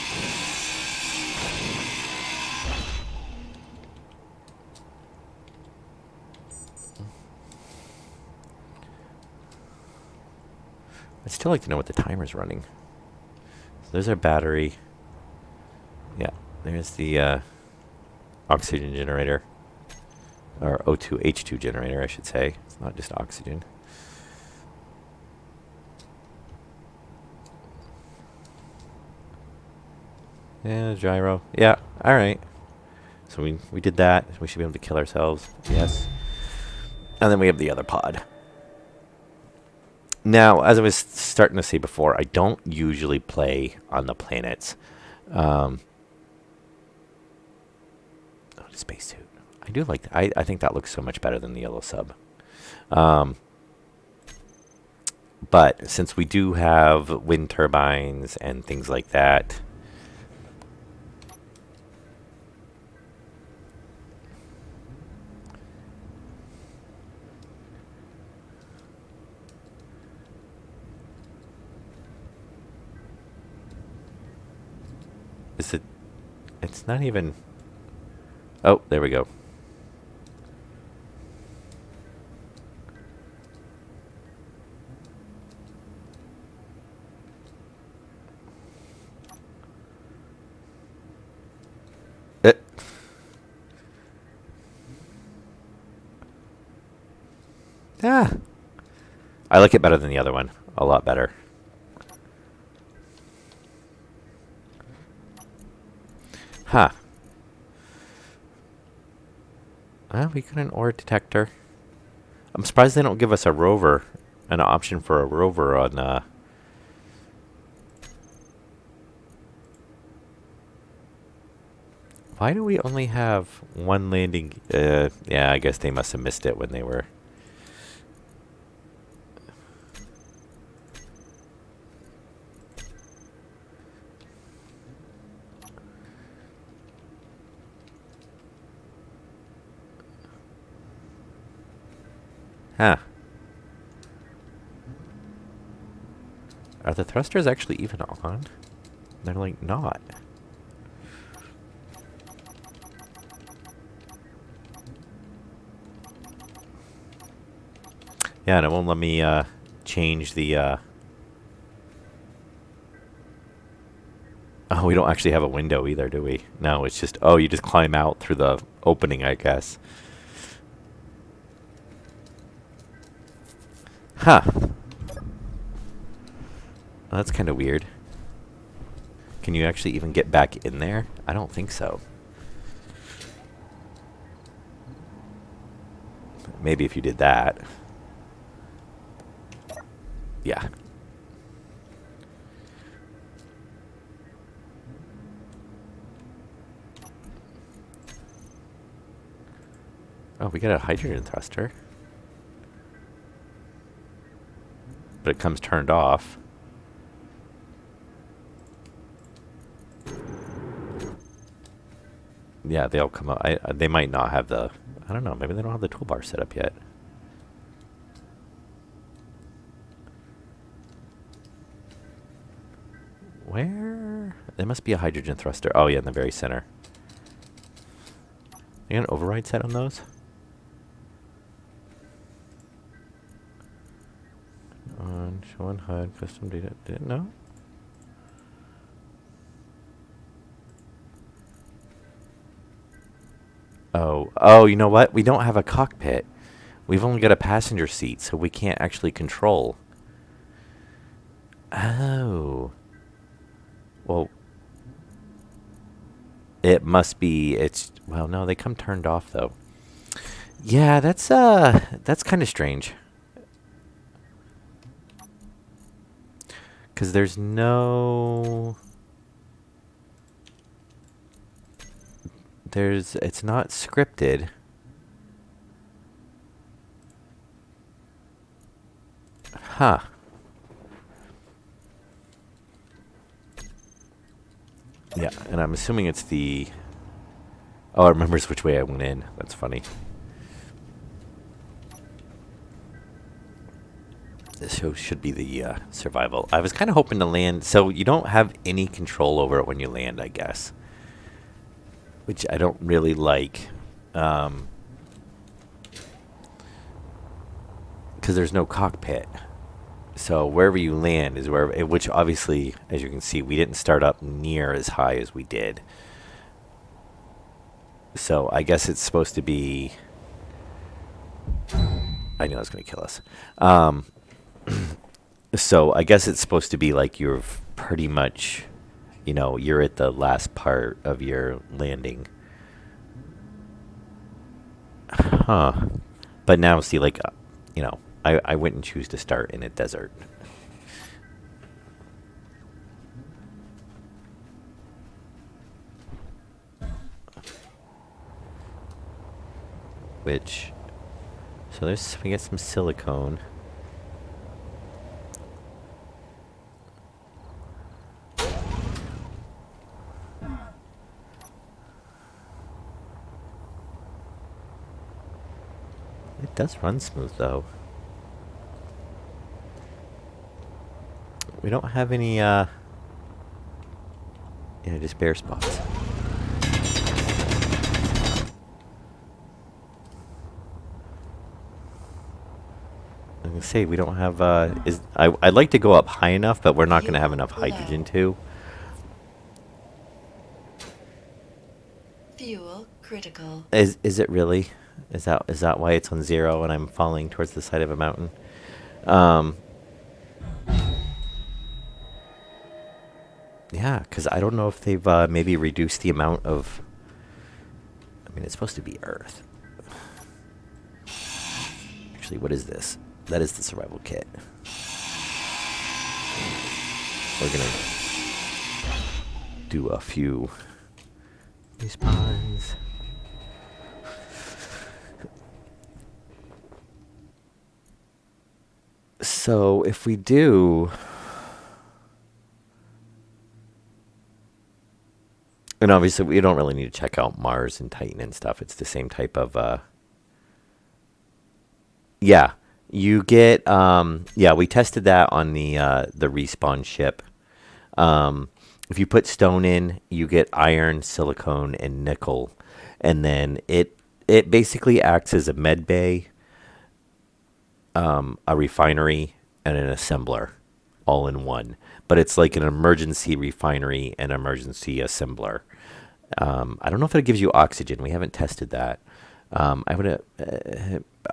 I'd still like to know what the timer's running. So there's our battery. Yeah, there's the oxygen generator. Or O2, H2 generator, I should say. It's not just oxygen. Yeah, gyro. Yeah, alright. So we did that. We should be able to kill ourselves. Yes. And then we have the other pod. Now, as I was starting to say before, I don't usually play on the planets. Oh, the spacesuit. I do like that. I think that looks so much better than the yellow sub. But since we do have wind turbines and things like that, is it? It's not even. Oh, there we go. It. Ah. I like it better than the other one. A lot better. Huh. We got an ore detector. I'm surprised they don't give us a rover, an option for a rover on, Why do we only have one landing? Yeah, I guess they must have missed it when they were... Huh. Are the thrusters actually even on? They're like not. Yeah, and it won't let me change the Oh, we don't actually have a window either, do we? No, it's just, oh, you just climb out through the opening, I guess. Huh. Well, that's kind of weird. Can you actually even get back in there? I don't think so. Maybe if you did that. Yeah. Oh, we got a hydrogen thruster. But it comes turned off. Yeah, they'll come up. They might not have the... I don't know. Maybe they don't have the toolbar set up yet. Where? There must be a hydrogen thruster. Oh, yeah, in the very center. You got an override set on those? On show on HUD, custom data. Didn't know? Oh, you know what? We don't have a cockpit. We've only got a passenger seat, so we can't actually control. Oh. Well, it must be, well, no, they come turned off, though. Yeah, that's kind of strange. Because there's no... It's not scripted. Huh. Yeah, and I'm assuming it's the... Oh, it remembers which way I went in. That's funny. This show should be the survival. I was kind of hoping to land... So you don't have any control over it when you land, I guess. Which I don't really like. Because there's no cockpit. So wherever you land is wherever... Which obviously, as you can see, we didn't start up near as high as we did. So I guess it's supposed to be... I knew it was going to kill us. So I guess it's supposed to be like you're pretty much, you're at the last part of your landing. Huh. But now, see, like, I wouldn't choose to start in a desert. Which, so we get some silicone. It does run smooth, though. We don't have any, yeah, just bare spots. I'm gonna say we don't have, I'd like to go up high enough, but we're not gonna have enough hydrogen to. Fuel critical. Is it really? Is that why it's on 0 and I'm falling towards the side of a mountain? Yeah, because I don't know if they've maybe reduced the amount of... I mean, it's supposed to be Earth. Actually, what is this? That is the survival kit. We're going to do a few respawns. So, if we do... And obviously, we don't really need to check out Mars and Titan and stuff. It's the same type of... Yeah, you get... yeah, we tested that on the respawn ship. If you put stone in, you get iron, silicone, and nickel. And then it basically acts as a med bay, a refinery, and an assembler all in one. But it's like an emergency refinery and emergency assembler. I don't know if it gives you oxygen. We haven't tested that. I would,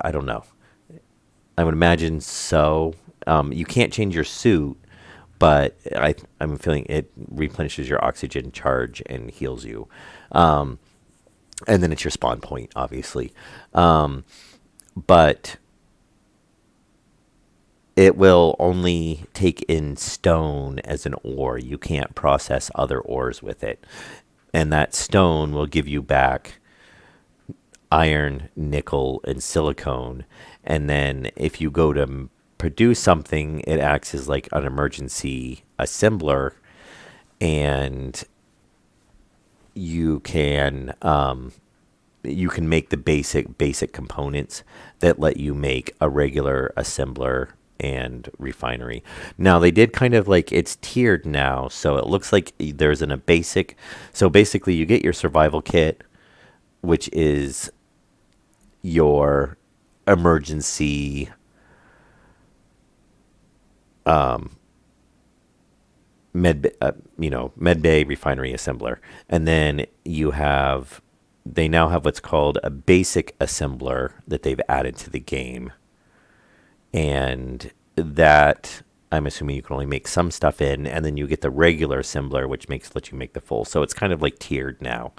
I don't know. I would imagine so. You can't change your suit, but I'm feeling it replenishes your oxygen charge and heals you. Um, and then it's your spawn point, obviously. But it will only take in stone as an ore. You can't process other ores with it. And that stone will give you back iron, nickel, and silicone. And then if you go to produce something, it acts as like an emergency assembler, and you can you can make the basic components that let you make a regular assembler and refinery. Now they did kind of like it's tiered now, so it looks like there's a basic. So basically, you get your survival kit, which is your emergency med bay refinery assembler, and then they now have what's called a basic assembler that they've added to the game, and that I'm assuming you can only make some stuff in, and then you get the regular assembler, which lets you make the full. So it's kind of like tiered now.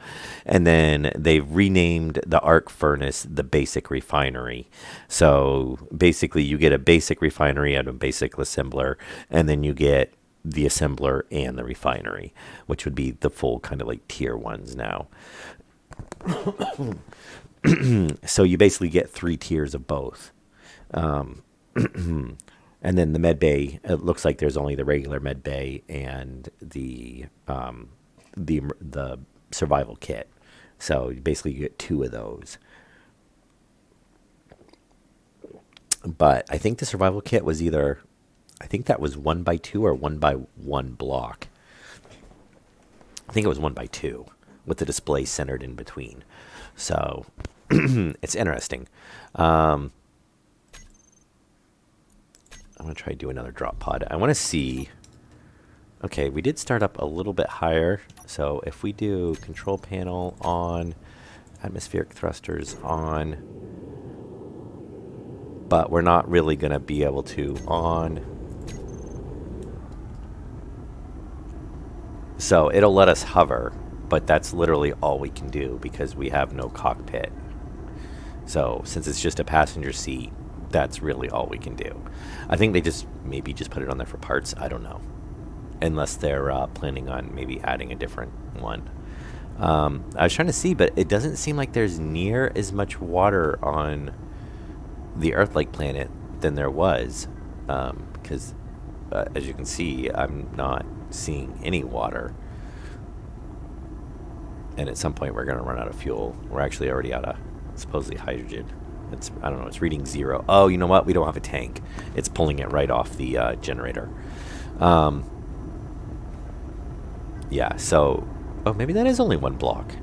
And then they've renamed the arc furnace the basic refinery. So basically, you get a basic refinery and a basic assembler, and then you get the assembler and the refinery, which would be the full kind of like tier ones now. So you basically get three tiers of both. And then the med bay, it looks like there's only the regular med bay and the survival kit. So basically, you get two of those. But I think the survival kit was either, I think that was 1x2 or 1x1 block. I think it was 1x2 with the display centered in between. So it's interesting. I'm going to try to do another drop pod. I want to see. Okay, we did start up a little bit higher. So if we do control panel on, atmospheric thrusters on, but we're not really going to be able to on. So it'll let us hover, but that's literally all we can do because we have no cockpit. So since it's just a passenger seat, that's really all we can do. I think they maybe just put it on there for parts. I don't know. Unless they're planning on maybe adding a different one. I was trying to see, but it doesn't seem like there's near as much water on the Earth-like planet than there was. Because as you can see, I'm not seeing any water. And at some point we're going to run out of fuel. We're actually already out of supposedly hydrogen. I don't know, it's reading 0. Oh, you know what? We don't have a tank. It's pulling it right off the generator. Yeah, so... Oh, maybe that is only one block.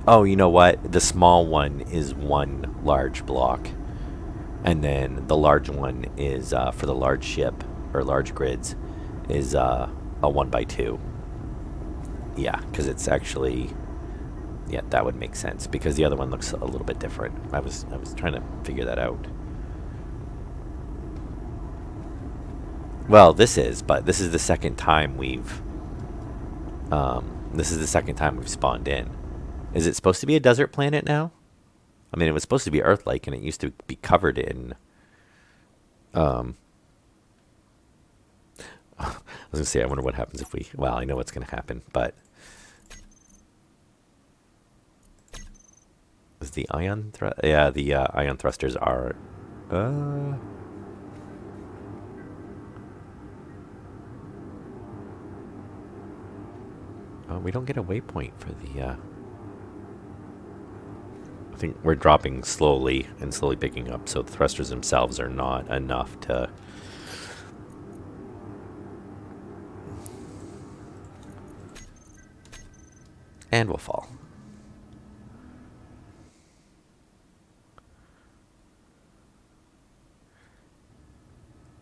Oh, you know what? The small one is one large block. And then the large one is, for the large ship, or large grids, is a 1x2. Yeah, because it's actually... Yeah, that would make sense, because the other one looks a little bit different. I was trying to figure that out. Well, this is the second time we've spawned in. Is it supposed to be a desert planet now? I mean, it was supposed to be Earth-like, and it used to be covered in. I was gonna say, I wonder what happens if we. Well, I know what's gonna happen, but is the ion Yeah, the ion thrusters are. Oh, we don't get a waypoint for the. I think we're dropping slowly and slowly picking up, so the thrusters themselves are not enough to. And we'll fall.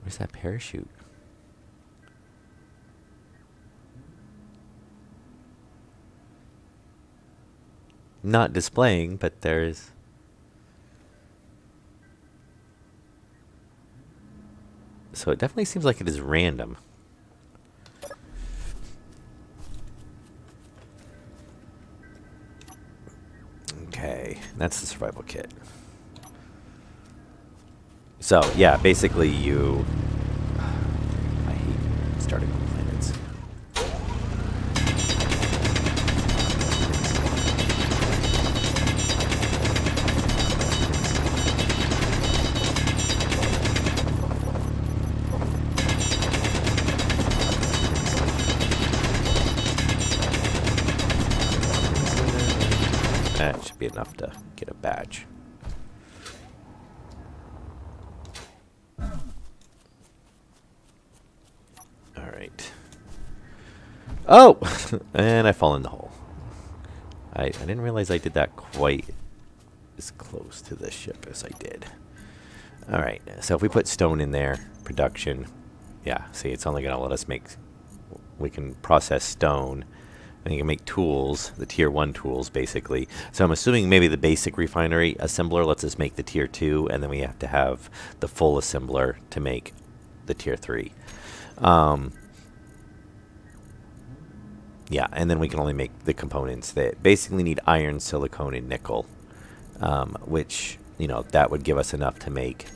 Where's that parachute? Not displaying, but there's... So it definitely seems like it is random. Okay, that's the survival kit. So, yeah, basically you... I hate starting on planets. That should be enough to get a badge. Alright. Oh! And I fall in the hole. I didn't realize I did that quite as close to the ship as I did. Alright, so if we put stone in there, production, yeah, see, it's only going to let us make... We can process stone, and you can make tools, the tier 1 tools, basically. So I'm assuming maybe the basic refinery assembler lets us make the tier 2, and then we have to have the full assembler to make the tier 3. Yeah, and then we can only make the components that basically need iron, silicone, and nickel, which, you know, that would give us enough to make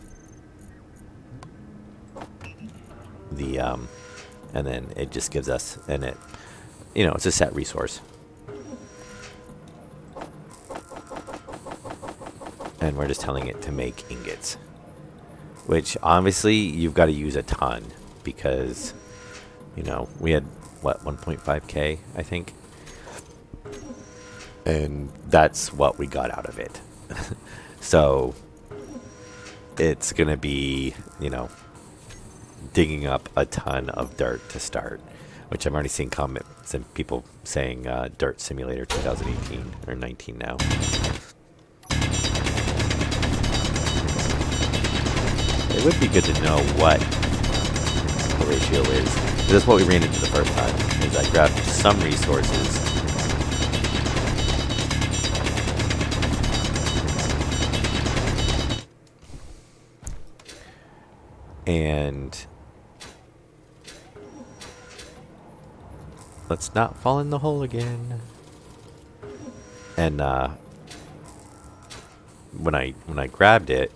the, and then it just gives us, and it, you know, it's a set resource. And we're just telling it to make ingots, which obviously you've got to use a ton because, you know, we had, what, 1.5k, I think? And that's what we got out of it. So it's going to be, you know, digging up a ton of dirt to start, which I'm already seeing comments and people saying Dirt Simulator 2018 or 19 now. It would be good to know what the ratio is. That's what we ran into the first time, is I grabbed some resources and let's not fall in the hole again. And when I grabbed it,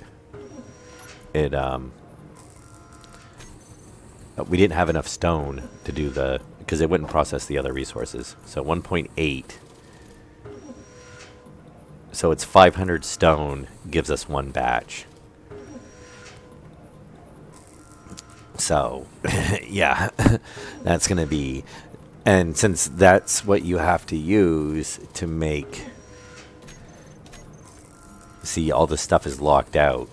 we didn't have enough stone to do the, because it wouldn't process the other resources. So 1.8. So it's 500 stone gives us one batch. So, yeah, that's going to be, and since that's what you have to use to make, see, all this stuff is locked out.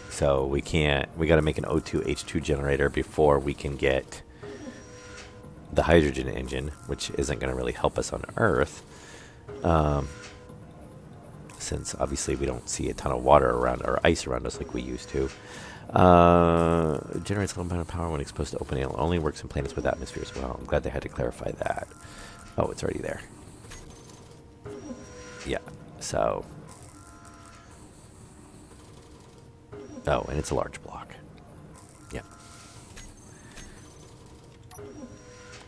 So we can't, we got to make an O2H2 generator before we can get the hydrogen engine, which isn't going to really help us on Earth. Since obviously we don't see a ton of water around or ice around us like we used to. Generates a little amount of power when exposed to open air. Only works in planets with atmospheres. Well, I'm glad they had to clarify that. Oh, it's already there. Yeah, so... Oh, and it's a large block. Yeah.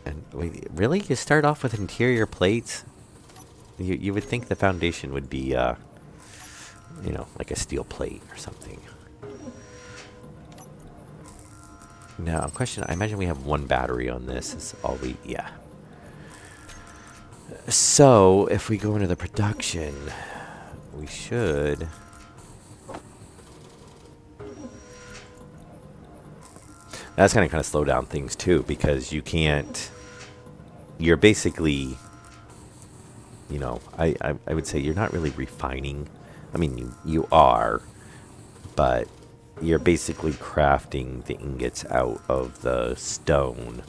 And wait, really? You start off with interior plates? You would think the foundation would be, you know, like a steel plate or something. Now, question, I imagine we have one battery on this. Is all we, yeah. So, if we go into the production, we should... That's going to kind of slow down things too, because you can't, you're basically, you know, I would say you're not really refining. I mean, you are, but you're basically crafting the ingots out of the stone.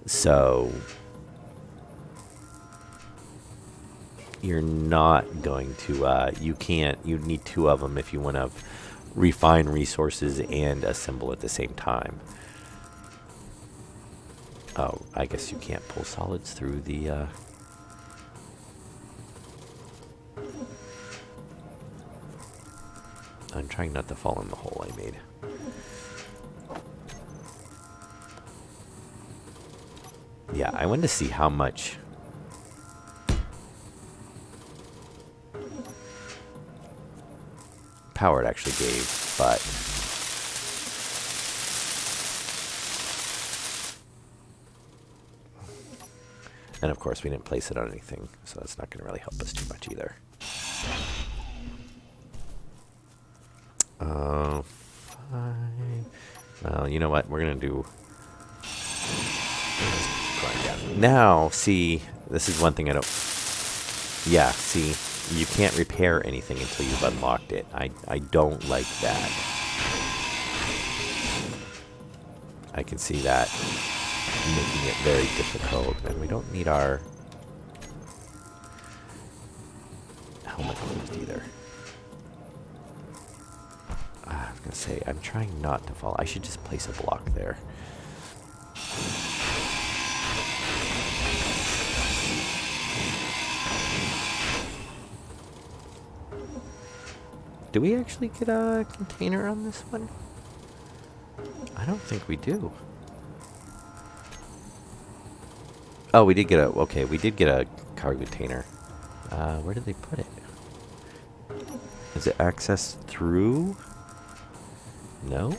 So you're not going to, you can't, you need two of them if you want to refine resources and assemble at the same time. Oh, I guess you can't pull solids through the... I'm trying not to fall in the hole I made. Yeah, I wanted to see how much... power it actually gave, but... And of course we didn't place it on anything, so that's not going to really help us too much either. Fine. Well, you know what? We're going to do... grind down. Now, see, this is one thing I don't... Yeah, see, you can't repair anything until you've unlocked it. I don't like that. I can see that making it very difficult, and we don't need our helmet closed either. I was gonna say, I'm trying not to fall. I should just place a block there. Do we actually get a container on this one? I don't think we do. Oh, we did get a... Okay, we did get a cargo container. Where did they put it? Is it accessed through? No?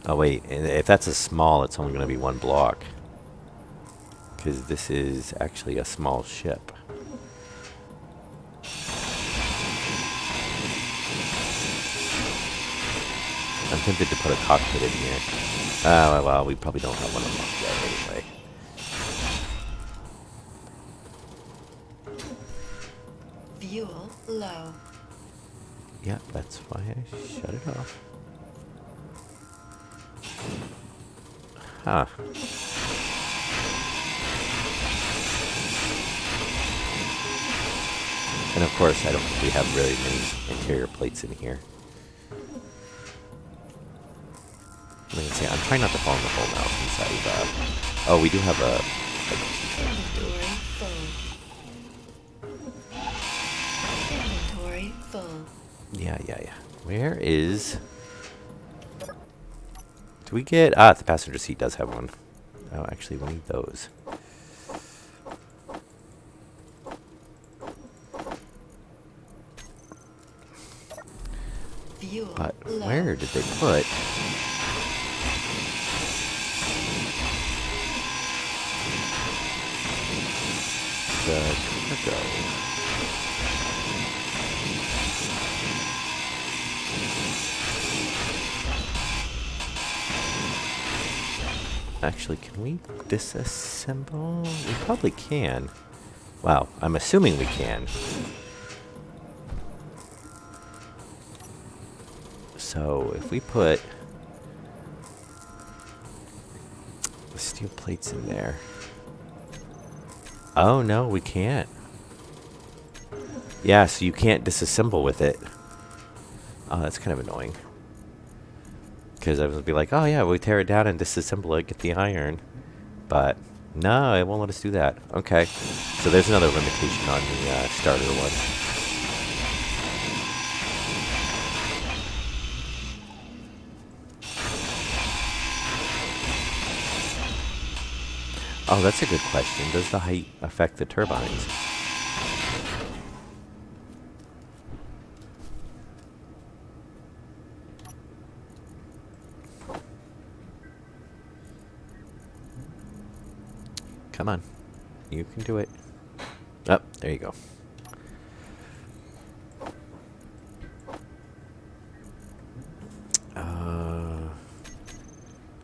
Oh, wait. If that's a small, it's only going to be one block. Because this is actually a small ship. I'm tempted to put a cockpit in here. Well, we probably don't have one unlocked yet anyway. Fuel low. Yeah, that's why I shut it off. Huh. And of course, I don't think we have very many interior plates in here. I'm trying not to fall in the hole now since I've, oh, we do have a... Inventory full. Inventory full. Yeah. Where is... Do we get... Ah, the passenger seat does have one. Oh, actually, we need those. Fuel But low. where did they put... the cargo? Actually, can we disassemble? We probably can. Wow, I'm assuming we can. So, if we put the steel plates in there... Oh, no, we can't. Yeah, so you can't disassemble with it. Oh, that's kind of annoying. Because I was going to be like, oh yeah, we tear it down and disassemble it, get the iron. But, no, it won't let us do that. Okay. So there's another limitation on the starter one. Oh, that's a good question. Does the height affect the turbines? Come on. You can do it. Oh, there you go.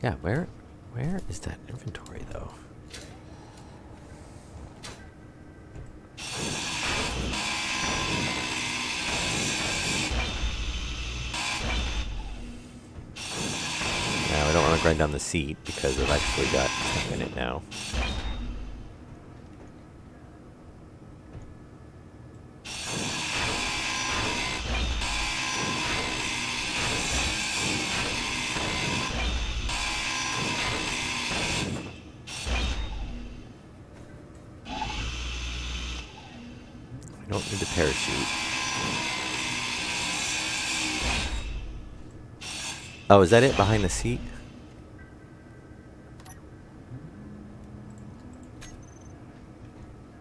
Yeah, where is that inventory though? Now, I don't want to grind down the seat because I've actually got stuff in it now. don't need the parachute. Oh, is that it behind the seat?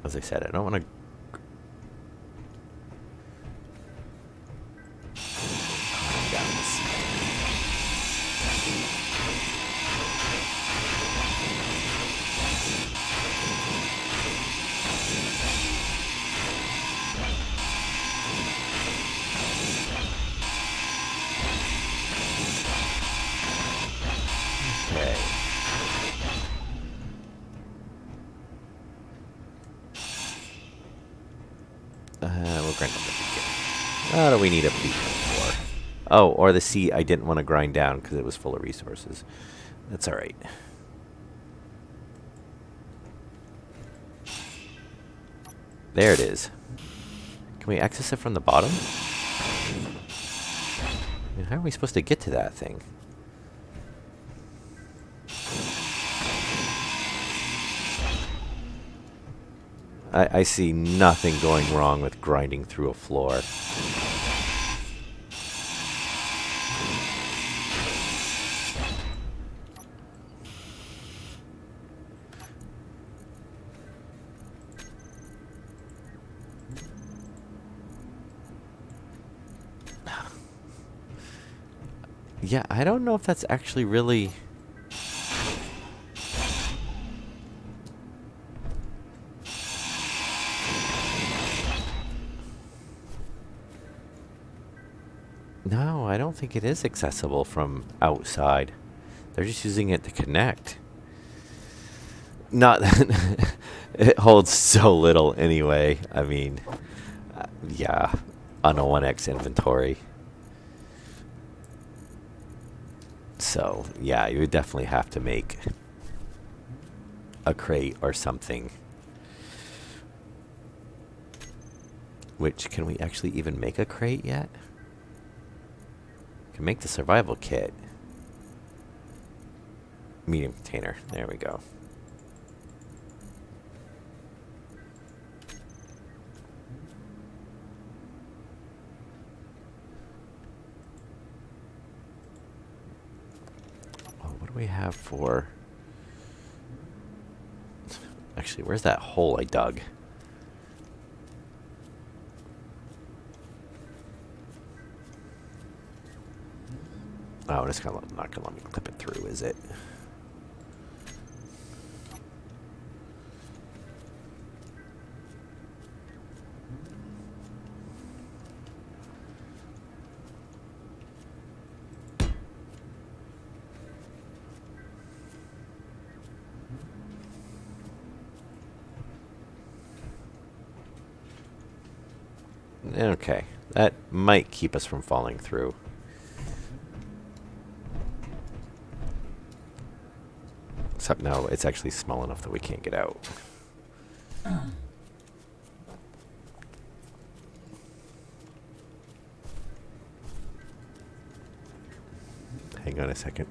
As I said, I don't want to... down the seat. Okay. We'll grind up the beacon. What do we need a beacon for? Oh, or the seat I didn't want to grind down because it was full of resources. That's alright. There it is. Can we access it from the bottom? I mean, how are we supposed to get to that thing? I see nothing going wrong with grinding through a floor. Yeah, I don't know if that's actually really... No, I don't think it is accessible from outside. They're just using it to connect. Not that it holds so little anyway. I mean, yeah, on a 1x inventory. So, yeah, you would definitely have to make a crate or something. Which, can we actually even make a crate yet? Can make the survival kit. Medium container. There we go. Oh, what do we have for... Actually, where's that hole I dug? Oh, it's not gonna let me clip it through, is it? Okay, that might keep us from falling through. Except no, it's actually small enough that we can't get out. Hang on a second.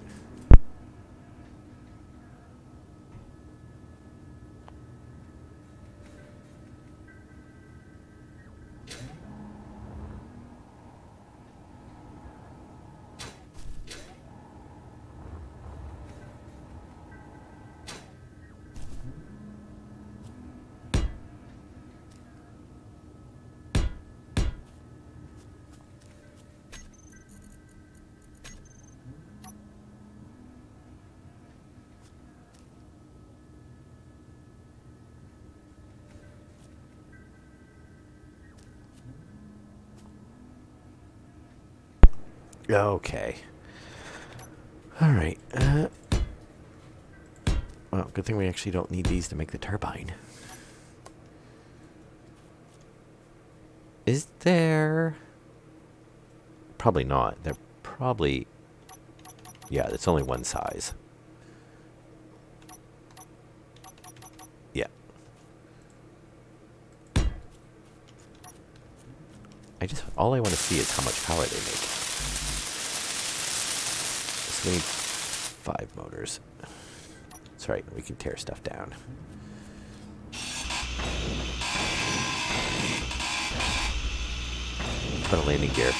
Okay. Alright. Well, good thing we actually don't need these to make the turbine. Is there... Probably not. They're probably... Yeah, it's only one size. Yeah. All I want to see is how much power they make. So we need 5 motors. That's right, we can tear stuff down. put a landing gear.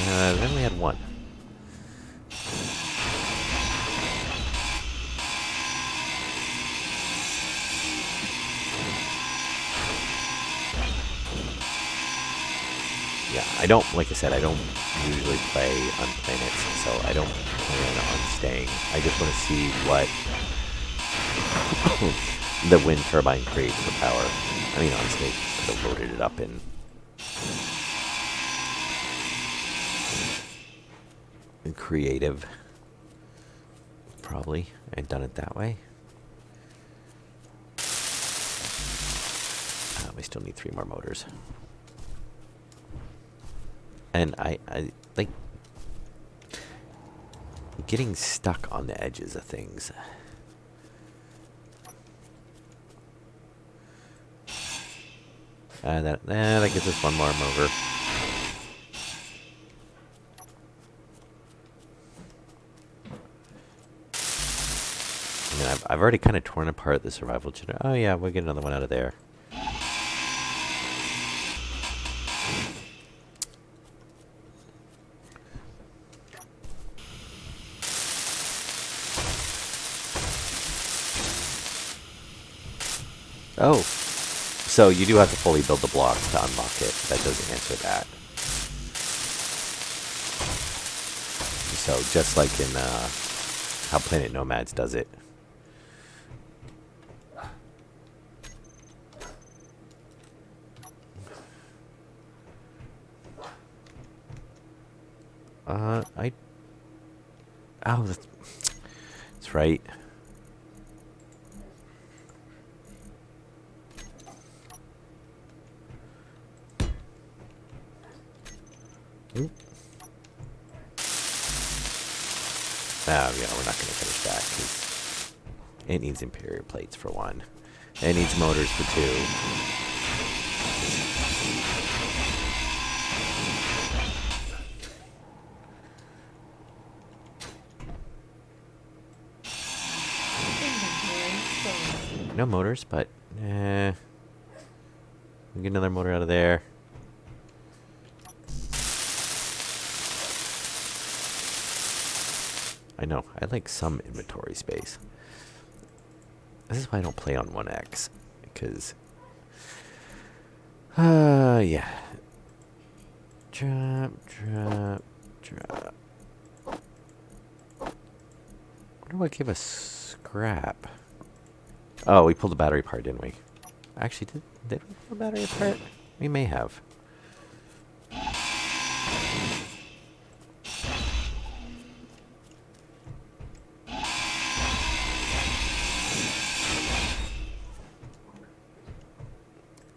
Then we had one. Yeah, I don't, like I said, I don't usually play on planets, so I don't plan on staying. I just want to see what the wind turbine creates for power. I mean, honestly, I could have loaded it up in creative, probably, and done it that way. We still need 3 more motors. And I like getting stuck on the edges of things. That gives us one more motor. I mean, I've already kind of torn apart the survival generator. Oh yeah, we'll get another one out of there. Oh, so you do have to fully build the blocks to unlock it. That does answer that. So just like in how Planet Nomads does it. Oh, that's right. Oop. Yeah, we're not going to finish that because it needs Imperial plates for 1. It needs motors for 2. Inventory full. No motors, but we'll get another motor out of there. I know, I like some inventory space. This is why I don't play on 1X, because, yeah. Drop. What do I give us scrap? Oh, we pulled the battery apart, didn't we? Actually, did we pull the battery apart? We may have.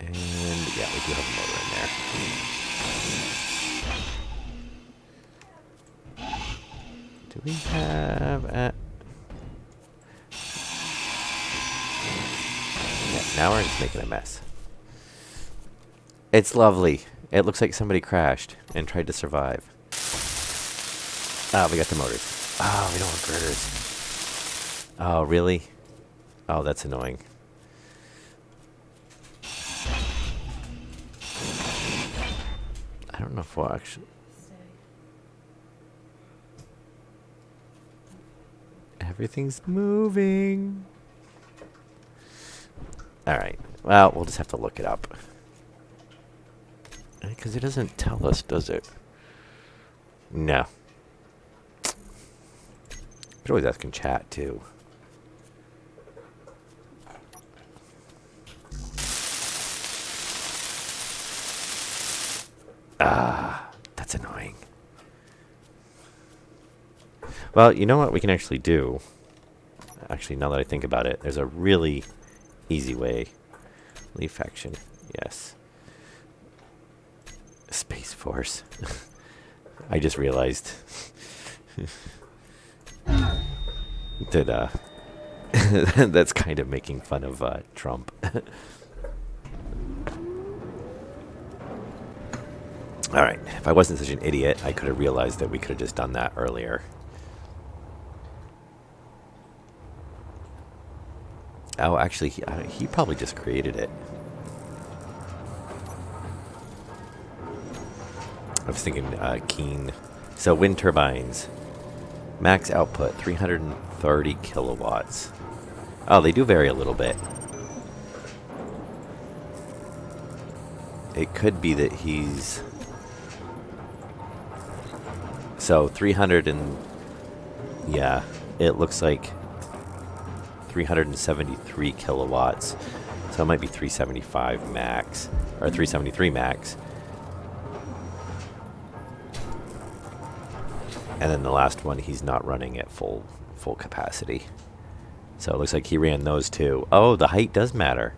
And yeah, we do have a motor in there. Do we have a... Yeah, now we're just making a mess. It's lovely. It looks like somebody crashed and tried to survive. Ah, we got the motors. Oh, we don't have girders. Oh, really? Oh, that's annoying. I don't know if we'll actually... Everything's moving. Alright. Well, we'll just have to look it up. Because it doesn't tell us, does it? No. Could always ask in chat, too. Ah, that's annoying. Well, you know what we can actually do? Actually, now that I think about it, there's a really easy way. Leave faction. Yes. Space Force. I just realized that that's kind of making fun of Trump. Alright, if I wasn't such an idiot, I could have realized that we could have just done that earlier. Oh, actually, he probably just created it. was thinking Keen. So wind turbines. Max output 330 kilowatts. Oh, they do vary a little bit. It could be that he's... So 300 and... Yeah, it looks like 373 kilowatts. So it might be 375 max. Or 373 max. And then the last one, he's not running at full capacity. So it looks like he ran those two. Oh, the height does matter.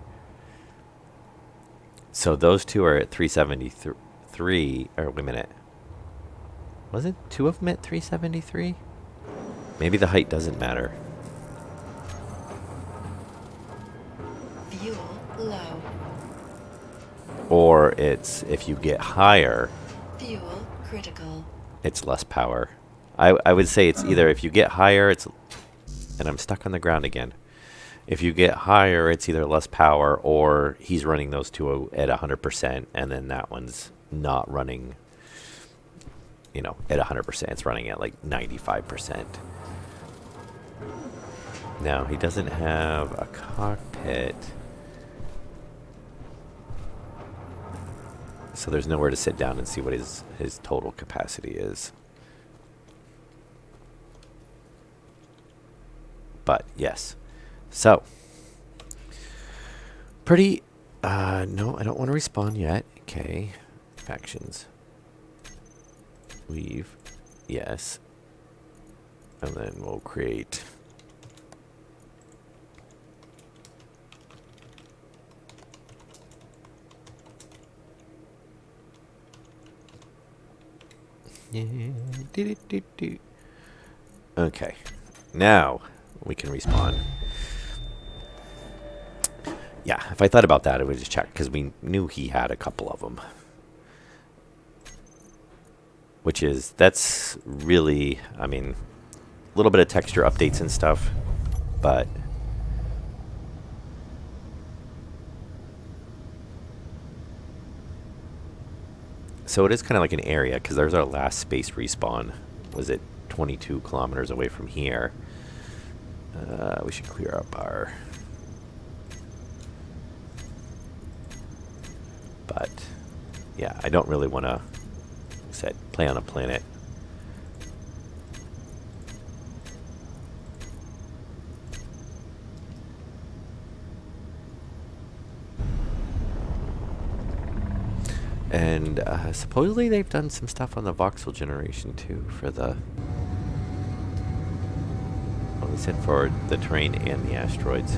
So those two are at 373. Or wait a minute. Was it two of them at 373? Maybe the height doesn't matter. Fuel low. Or it's if you get higher, Fuel critical. it's less power. I would say it's either if you get higher, it's... And I'm stuck on the ground again. If you get higher, it's either less power or he's running those two at 100%, and then that one's not running, you know, at 100%. It's running at like 95%. Now, he doesn't have a cockpit, so there's nowhere to sit down and see what his total capacity is. But, yes. So, pretty, no, I don't want to respawn yet. Okay, factions. Leave, yes. And then we'll create... Yeah, do. Okay, now we can respawn. Yeah, if I thought about that, I would just check, because we knew he had a couple of them. That's really, I mean, a little bit of texture updates and stuff, but... So it is kind of like an area, because there's our last space respawn. Was it 22 kilometers away from here? We should clear up our... But, yeah, I don't really want to, like I said, play on a planet. And supposedly they've done some stuff on the voxel generation too for the... Well, they said for the terrain and the asteroids.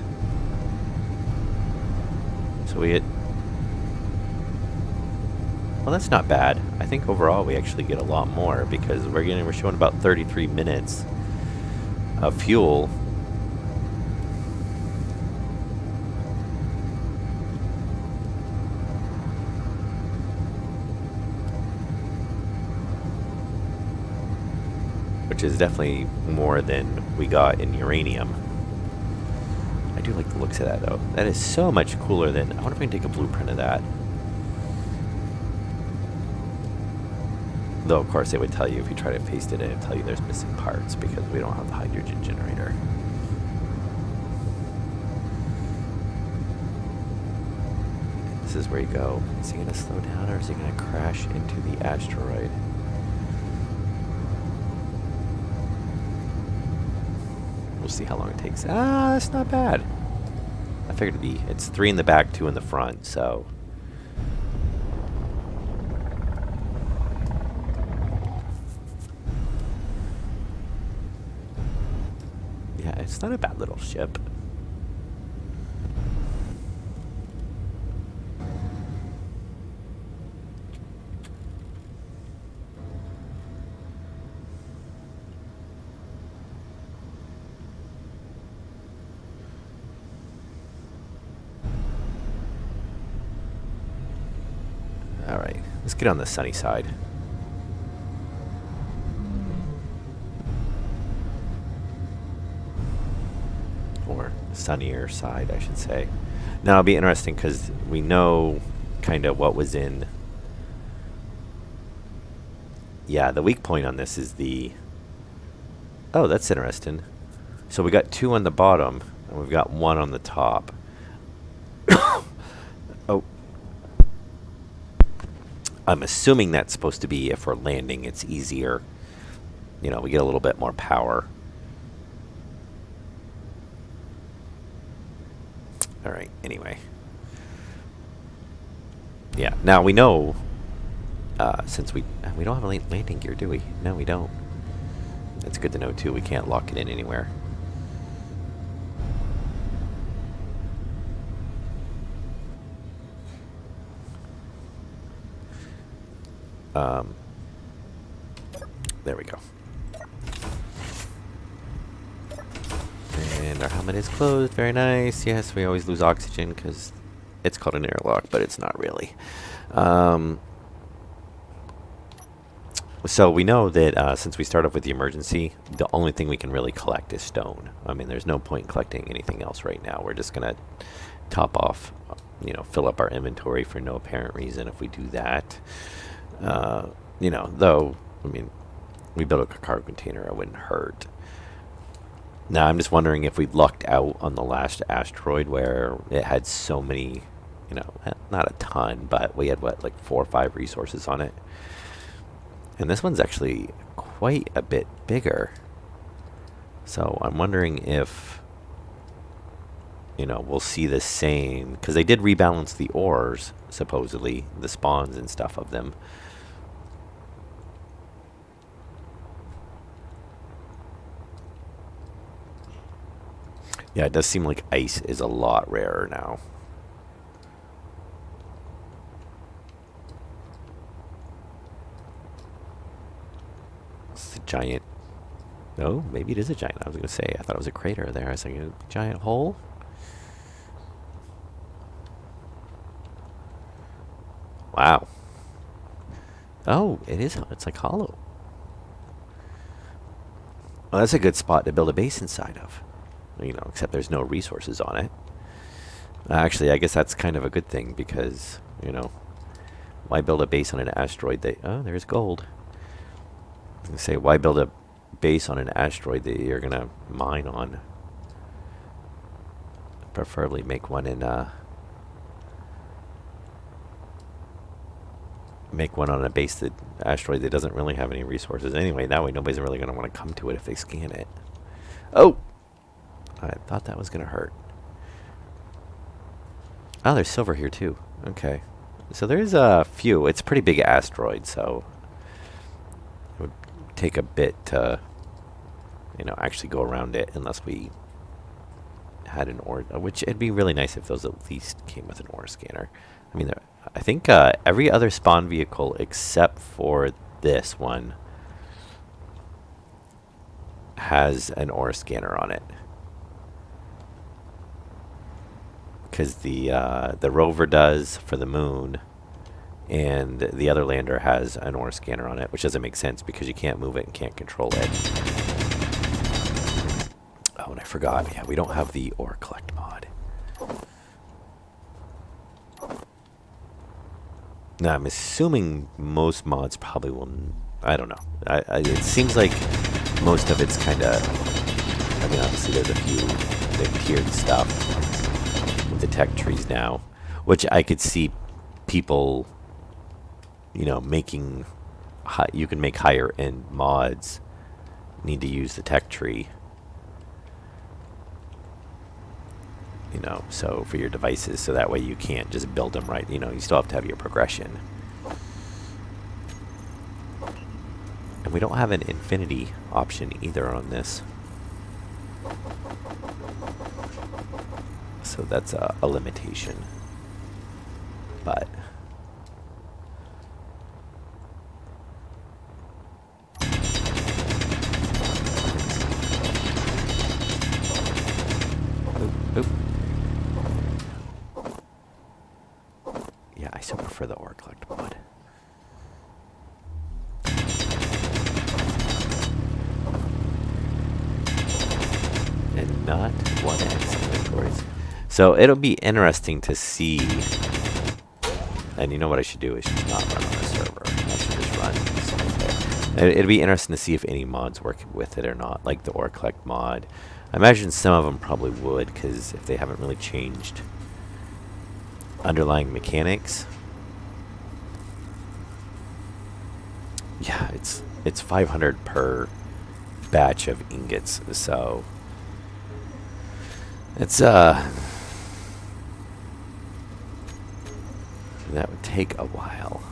So we get... Well, that's not bad. I think overall we actually get a lot more because we're showing about 33 minutes of fuel. Which is definitely more than we got in uranium. I do like the looks of that though. That is so much cooler than... I wonder if I can take a blueprint of that. Though, of course, it would tell you if you try to paste it in, it would tell you there's missing parts because we don't have the hydrogen generator. This is where you go. Is he going to slow down or is he going to crash into the asteroid? We'll see how long it takes. Ah, that's not bad. I figured it'd be... It's 3 in the back, 2 in the front, so... Yeah, it's not a bad little ship. Alright, let's get on the sunny side. Or sunnier side, I should say. Now, it'll be interesting because we know kind of what was in Yeah, the weak point on this is the... Oh, that's interesting. So we got 2 on the bottom, and we've got 1 on the top. Oh, I'm assuming that's supposed to be if we're landing, it's easier. You know, we get a little bit more power. All right, anyway. Yeah, now we know, since we don't have a landing gear, do we? No, we don't. That's good to know, too. We can't lock it in anywhere. There we go. And our helmet is closed. Very nice. Yes, we always lose oxygen because it's called an airlock, but it's not really. So we know that since we start off with the emergency, the only thing we can really collect is stone. I mean, there's no point in collecting anything else right now. We're just going to top off, fill up our inventory for no apparent reason if we do that. Though, I mean, we built a cargo container, it wouldn't hurt. Now, I'm just wondering if we lucked out on the last asteroid where it had so many, not a ton, but we had, like 4 or 5 resources on it. And this one's actually quite a bit bigger. So I'm wondering if, we'll see the same, because they did rebalance the ores, supposedly, the spawns and stuff of them. Yeah, it does seem like ice is a lot rarer now. It's a giant... No, maybe it is a giant. I was going to say, I thought it was a crater there. I was like, a giant hole? Wow. Oh, it is. It's like hollow. Well, that's a good spot to build a base inside of. Except there's no resources on it. Actually, I guess that's kind of a good thing because, why build a base on an asteroid that... Oh, there's gold. I was going to say, why build a base on an asteroid that you're going to mine on? Preferably make one in... Make one on a base that asteroid that doesn't really have any resources anyway. That way nobody's really going to want to come to it if they scan it. Oh! I thought that was going to hurt. Oh, there's silver here too. Okay. So there's a few. It's a pretty big asteroid, so it would take a bit to, actually go around it unless we had an ore, which it'd be really nice if those at least came with an ore scanner. I mean, I think every other spawn vehicle except for this one has an ore scanner on it. Because the rover does for the moon, and the other lander has an ore scanner on it, which doesn't make sense because you can't move it and can't control it. Oh, and I forgot. Yeah, we don't have the ore collect mod. Now, I'm assuming most mods probably will... I don't know. It seems like most of it's kind of... I mean, obviously there's a few big tiered stuff with the tech trees now, which I could see people, making... You can make higher end mods need to use the tech tree. So for your devices, so that way you can't just build them right. You still have to have your progression. And we don't have an infinity option either on this. So that's a limitation. But... Oop, oop. Yeah, I still prefer the ore collect mod. And not 1x inventories. So it'll be interesting to see. And you know what I should do is just not run on the server. I should just run single player. It'd be interesting to see if any mods work with it or not, like the ore collect mod. I imagine some of them probably would, because if they haven't really changed underlying mechanics. Yeah, it's 500 per batch of ingots, so it's that would take a while.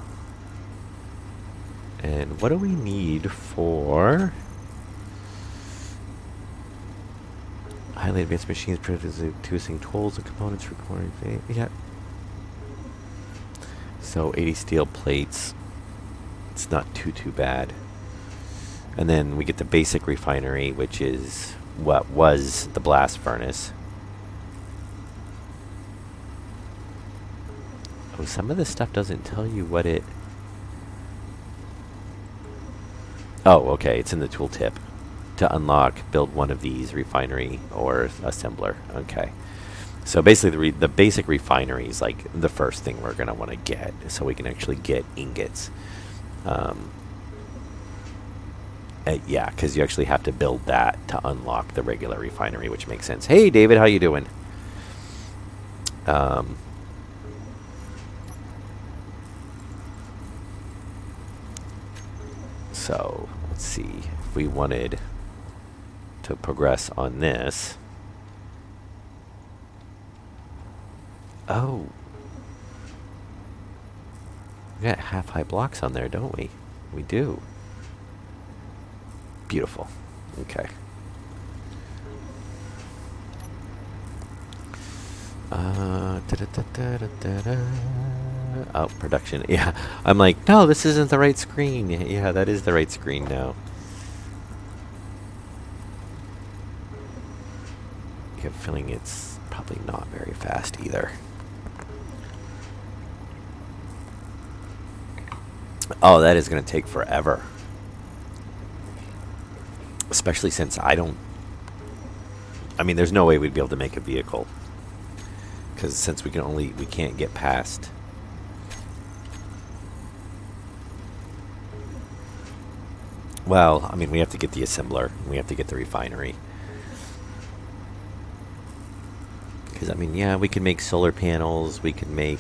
And what do we need for highly advanced machines producing tools and components requiring? Yeah. So 80 steel plates. It's not too bad. And then we get the basic refinery, which is what was the blast furnace. Oh, some of this stuff doesn't tell you what it... Oh, okay, it's in the tooltip. To unlock, build one of these, refinery or assembler. Okay. So basically the basic refinery is like the first thing we're going to want to get, so we can actually get ingots. Yeah, because you actually have to build that to unlock the regular refinery, which makes sense. Hey, David, how you doing? So let's see if we wanted to progress on this. Oh, we got half-height blocks on there, don't we? We do. Beautiful. Okay. Oh, production. Yeah, I'm like, no, this isn't the right screen. Yeah, that is the right screen now. I have a feeling it's probably not very fast either. Oh, that is going to take forever. Especially since I don't... I mean, there's no way we'd be able to make a vehicle. Because since we can't get past... Well, I mean, we have to get the assembler. We have to get the refinery. Because, I mean, yeah, we could make solar panels. We could make...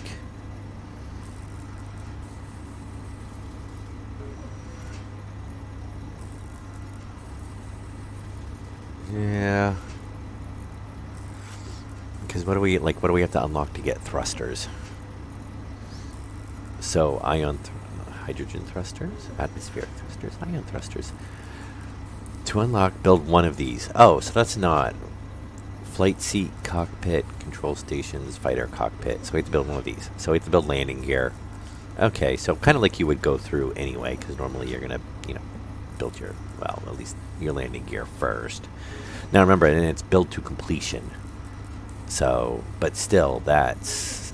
Yeah. Because what do we have to unlock to get thrusters? So hydrogen thrusters, atmospheric thrusters, ion thrusters. To unlock, build one of these. Oh, so that's not flight seat, cockpit, control stations, fighter cockpit. So we have to build one of these. So we have to build landing gear. Okay, so kind of like you would go through anyway, because normally you're gonna, build your, well, at least your landing gear first. Now remember, and it's build to completion. So, but still, that's,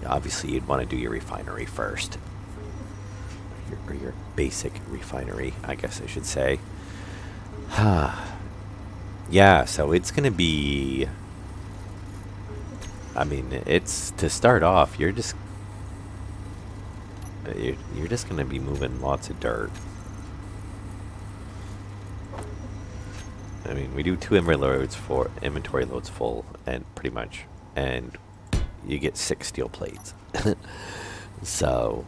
obviously you'd want to do your refinery first. Your basic refinery, I guess I should say. Yeah, so it's going to be... I mean, it's... To start off, you're just going to be moving lots of dirt. I mean, we do 2 inventory loads full, and pretty much, and you get 6 steel plates. So,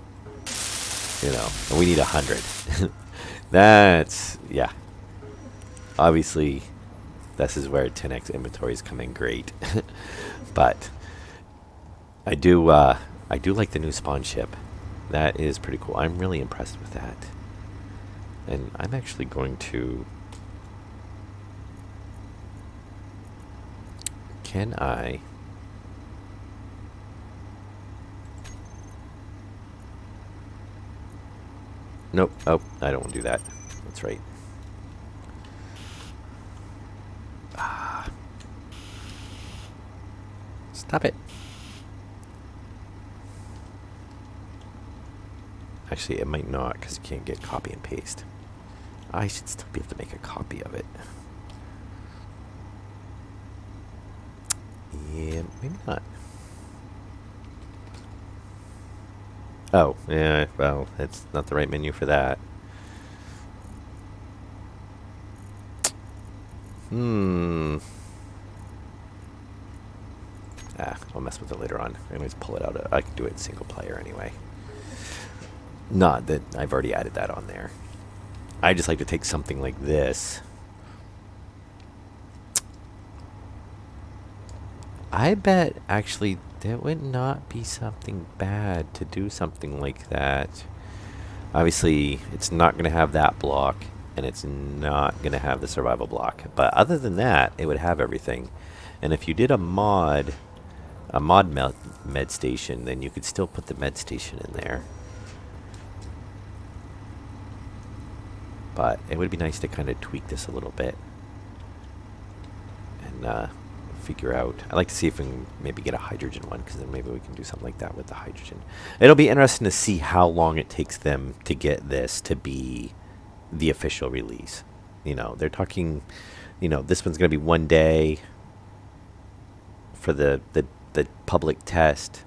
and we need 100. That's, yeah. Obviously, this is where 10x inventories come in great. But I do like the new spawn ship. That is pretty cool. I'm really impressed with that. And I'm actually going to... Can I... Nope. Oh, I don't want to do that. That's right. Stop it. Actually, it might not, because you can't get copy and paste. I should still be able to make a copy of it. Yeah, maybe not. Oh, yeah, well, it's not the right menu for that. Hmm. I'll mess with it later on. Anyways, pull it out. I can do it in single player anyway. Not that I've already added that on there. I just like to take something like this. I bet actually that would not be something bad to do something like that. Obviously, it's not going to have that block, and it's not going to have the survival block. But other than that, it would have everything. And if you did a mod med station, then you could still put the med station in there. But it would be nice to kind of tweak this a little bit and figure out. I'd like to see if we can maybe get a hydrogen one, because then maybe we can do something like that with the hydrogen. It'll be interesting to see how long it takes them to get this to be the official release. They're talking, this one's going to be 1 day for the public test.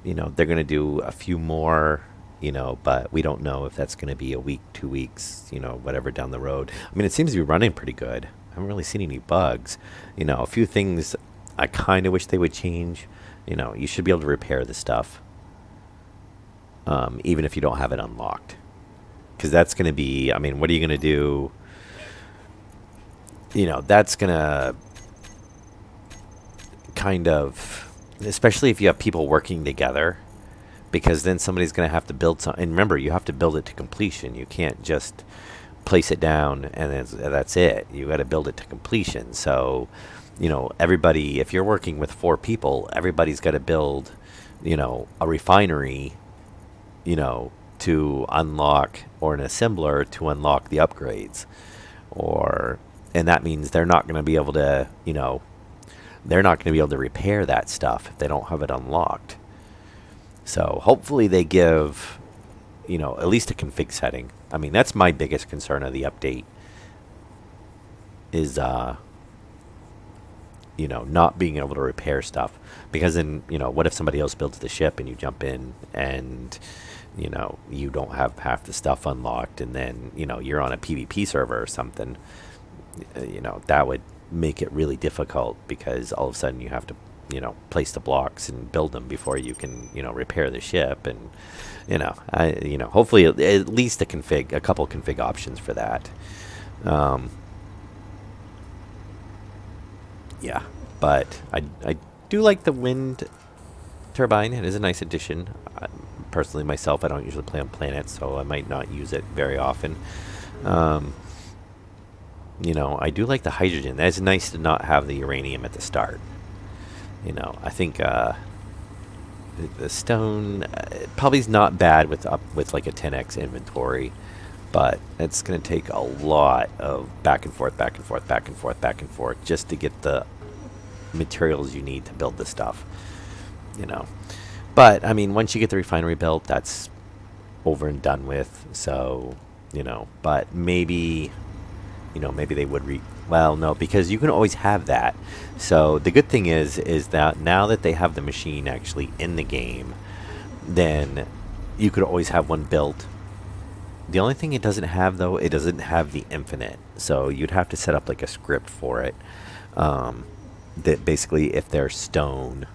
They're going to do a few more, but we don't know if that's going to be a week, 2 weeks, whatever down the road. I mean, it seems to be running pretty good. I haven't really seen any bugs. A few things I kind of wish they would change. You should be able to repair the stuff, even if you don't have it unlocked. Because that's going to be, I mean, what are you going to do? That's going to kind of, especially if you have people working together, because then somebody's going to have to build something. And remember, you have to build it to completion. You can't just place it down and that's it. You got to build it to completion. So, everybody, if you're working with 4 people, everybody's got to build, a refinery, to unlock, or an assembler to unlock the upgrades. Or, and that means they're not going to be able to, they're not going to be able to repair that stuff if they don't have it unlocked. So hopefully they give, at least a config setting. I mean, that's my biggest concern of the update is, not being able to repair stuff. Because then, what if somebody else builds the ship and you jump in and, you don't have half the stuff unlocked, and then, you're on a PvP server or something, that would make it really difficult, because all of a sudden you have to, place the blocks and build them before you can, repair the ship. And, hopefully at least a couple config options for that. Um, yeah, but I do like the wind turbine. It is a nice addition. Personally, myself, I don't usually play on planets, so I might not use it very often. Um, I do like the hydrogen. That's nice to not have the uranium at the start. I think the stone probably is not bad with like a 10x inventory, but it's going to take a lot of back and forth, back and forth, back and forth, back and forth, just to get the materials you need to build the stuff. You know, but I mean, once you get the refinery built, that's over and done with. So, but maybe they would well, no, because you can always have that. So the good thing is that now that they have the machine actually in the game, then you could always have one built. The only thing it doesn't have, though, it doesn't have the infinite. So you'd have to set up like a script for it. Um, that basically, if there's stone,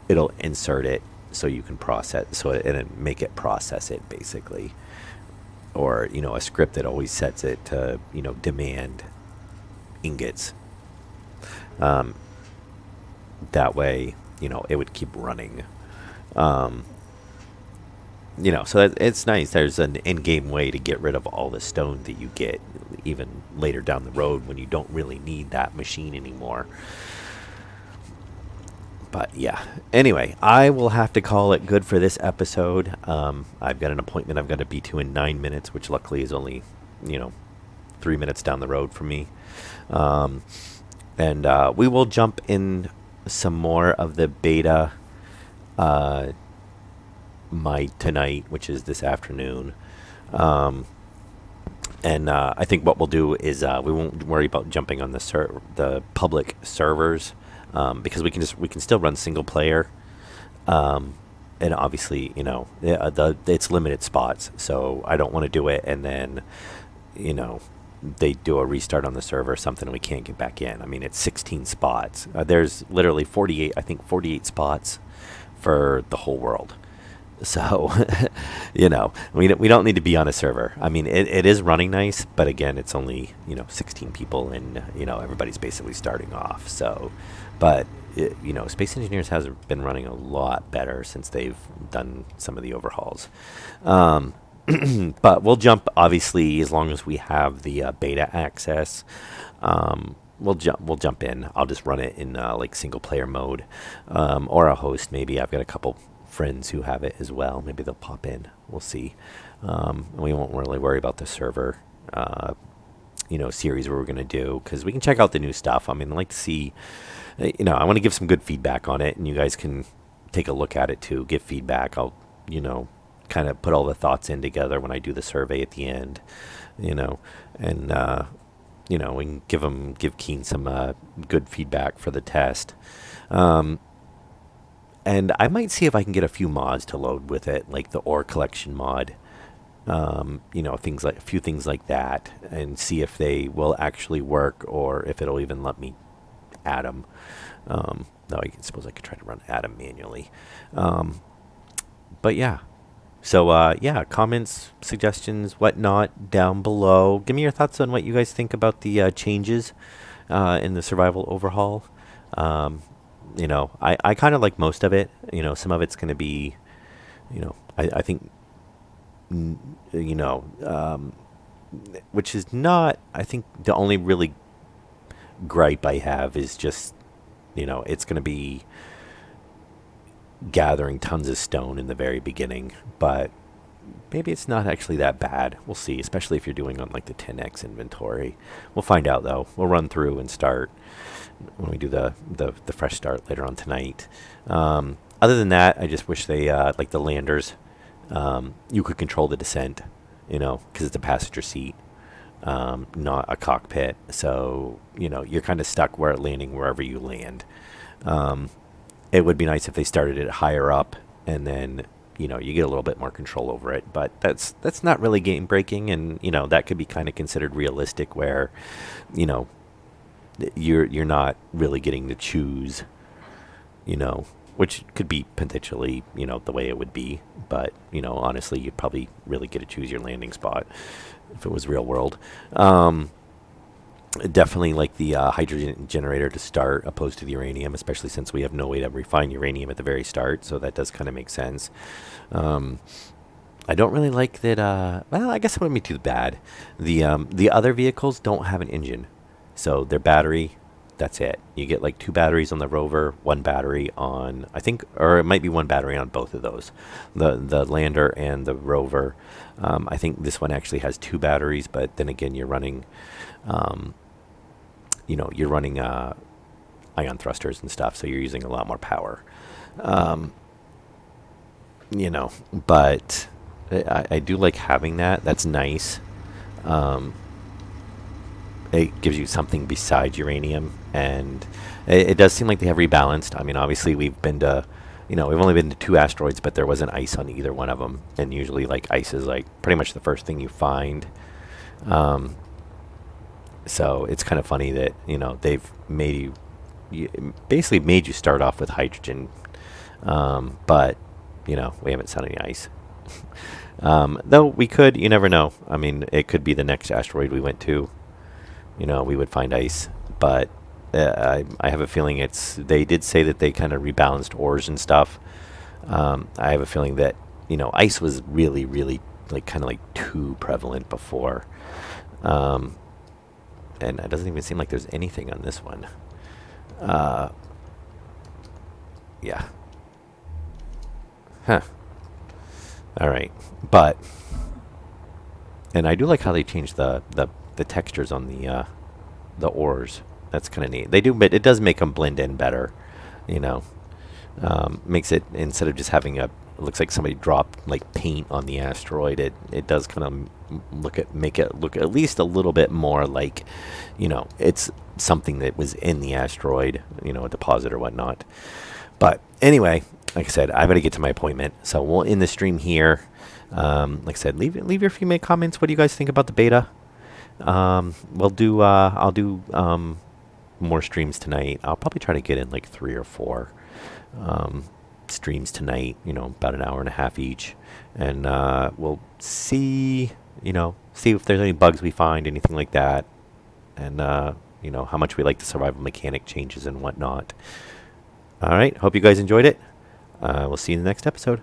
it'll insert it so you can process, so and make it process it basically. Or a script that always sets it to demand ingots. Um, that way, it would keep running. Um, so it's nice. There's an in-game way to get rid of all the stone that you get even later down the road when you don't really need that machine anymore. But yeah. Anyway, I will have to call it good for this episode. I've got an appointment I've got to be to in 9 minutes, which luckily is only, 3 minutes down the road from me. Um, and we will jump in some more of the beta uh, tonight, which is this afternoon. Um, and I think what we'll do is we won't worry about jumping on the public servers, because we can still run single player. Um, and obviously, it's limited spots, so I don't want to do it and then, you know, they do a restart on the server or something and we can't get back in. I mean, it's 16 spots. There's literally 48, I think 48 spots for the whole world. So, we don't need to be on a server. I mean, it is running nice, but again, it's only, 16 people and, everybody's basically starting off. So, but, Space Engineers has been running a lot better since they've done some of the overhauls. Um, but we'll jump, obviously, as long as we have the beta access. We'll jump in. I'll just run it in like single player mode, or a host. Maybe I've got a couple friends who have it as well. Maybe they'll pop in. We'll see. We won't really worry about the server, series we're going to do because we can check out the new stuff. I mean, I like to see, I want to give some good feedback on it, and you guys can take a look at it too. Give feedback. I'll, kind of put all the thoughts in together when I do the survey at the end, and we can give Keen some good feedback for the test. Um, and I might see if I can get a few mods to load with it, like the ore collection mod. Things like a few things like that, and see if they will actually work or if it'll even let me add them. Though I suppose I could try to run add them manually. But yeah. So yeah, comments, suggestions, whatnot down below. Give me your thoughts on what you guys think about the changes in the survival overhaul. Um, I kind of like most of it. Some of it's going to be, I think, you know, which is not, I think the only really gripe I have is just, it's going to be gathering tons of stone in the very beginning, but maybe it's not actually that bad. We'll see, especially if you're doing on like the 10x inventory. We'll find out though. We'll run through and start when we do the fresh start later on tonight. Other than that, I just wish they like the landers. You could control the descent, because it's a passenger seat, not a cockpit. So you're kind of stuck where landing wherever you land. Um, it would be nice if they started it higher up, and then you get a little bit more control over it. But that's not really game breaking, and that could be kind of considered realistic, where you know you're not really getting to choose, you know, which could be potentially, the way it would be. But, honestly, you'd probably really get to choose your landing spot if it was real world. Definitely like the hydrogen generator to start opposed to the uranium, especially since we have no way to refine uranium at the very start. So that does kind of make sense. Um, I don't really like that. Well, I guess it wouldn't be too bad. The other vehicles don't have an engine, so their battery. That's it. You get like two batteries on the rover, one battery on I think, or it might be one battery on both of those, the lander and the rover. I think this one actually has two batteries, but then again, um, you're running ion thrusters and stuff, so you're using a lot more power. Um, but I do like having that. That's nice. Um, it gives you something besides uranium, and it does seem like they have rebalanced. I mean, obviously we've only been to two asteroids, but there wasn't ice on either one of them, and usually like ice is like pretty much the first thing you find. Um, so it's kind of funny that they've basically made you start off with hydrogen, but we haven't found any ice. Though we could, you never know. I mean, it could be the next asteroid we went to. We would find ice, but I have a feeling they did say that they kind of rebalanced ores and stuff. I have a feeling that, ice was really, really like kind of like too prevalent before. Um, and it doesn't even seem like there's anything on this one. Uh, yeah. Huh. All right. But, and I do like how they changed the textures on the ores. That's kind of neat. They do, but it does make them blend in better. You know, Makes it, instead of just having it looks like somebody dropped like paint on the asteroid. It does kind of make it look at least a little bit more like, it's something that was in the asteroid, a deposit or whatnot. But anyway, like I said, I've got to get to my appointment, so we'll end the stream here. Like I said, leave your few comments. What do you guys think about the beta? We'll do. I'll do more streams tonight. I'll probably try to get in like 3 or 4 um, streams tonight. About an hour and a half each, and we'll see. See if there's any bugs we find, anything like that, and how much we like the survival mechanic changes and whatnot. All right. Hope you guys enjoyed it. We'll see you in the next episode.